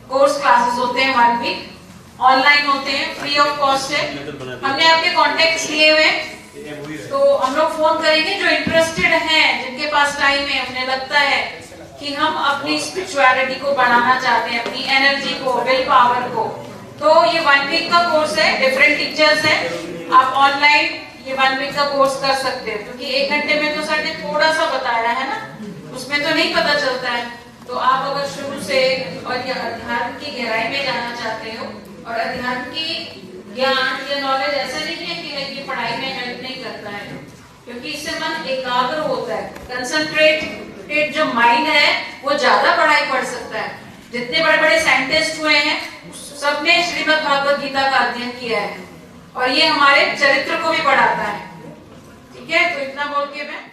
कोर्स क्लासेस होते हैं 1 वीक, ऑनलाइन होते हैं, फ्री ऑफ कॉस्ट है। हमने आपके कॉन्टेक्ट्स लिए हुए, तो हम लोग फोन करेंगे जो इंटरेस्टेड हैं, जिनके पास टाइम है, उन्हें लगता है कि हम अपनी स्पिरिचुअलिटी को बढ़ाना चाहते हैं, अपनी एनर्जी को, विल पावर को। तो ये 1 वीक का कोर्स है, डिफरेंट टीचर्स हैं। आप ऑनलाइन ये 1 वीक का कोर्स कर सकते हो, क्योंकि 1 घंटे में तो सर ने थोड़ा सा बताया है ना, उसमें तो नहीं पता चलता है। तो आप अगर शुरू से और ये अध्यात्म की गहराई में जाना चाहते हो, और अध्यात्म की ज्ञान या नॉलेज ऐसा नहीं है कि ये पढ़ाई में हेल्प नहीं करता है, क्योंकि इससे मन एकाग्र होता है। कंसंट्रेटेड जो माइंड है वो ज्यादा पढ़ाई पढ़ सकता है। जितने बड़े बड़े साइंटिस्ट हुए हैं, सबने श्रीमद् भागवत गीता का अध्ययन किया है, और ये हमारे चरित्र को भी बढ़ाता है। ठीक है, तो इतना बोल के मैं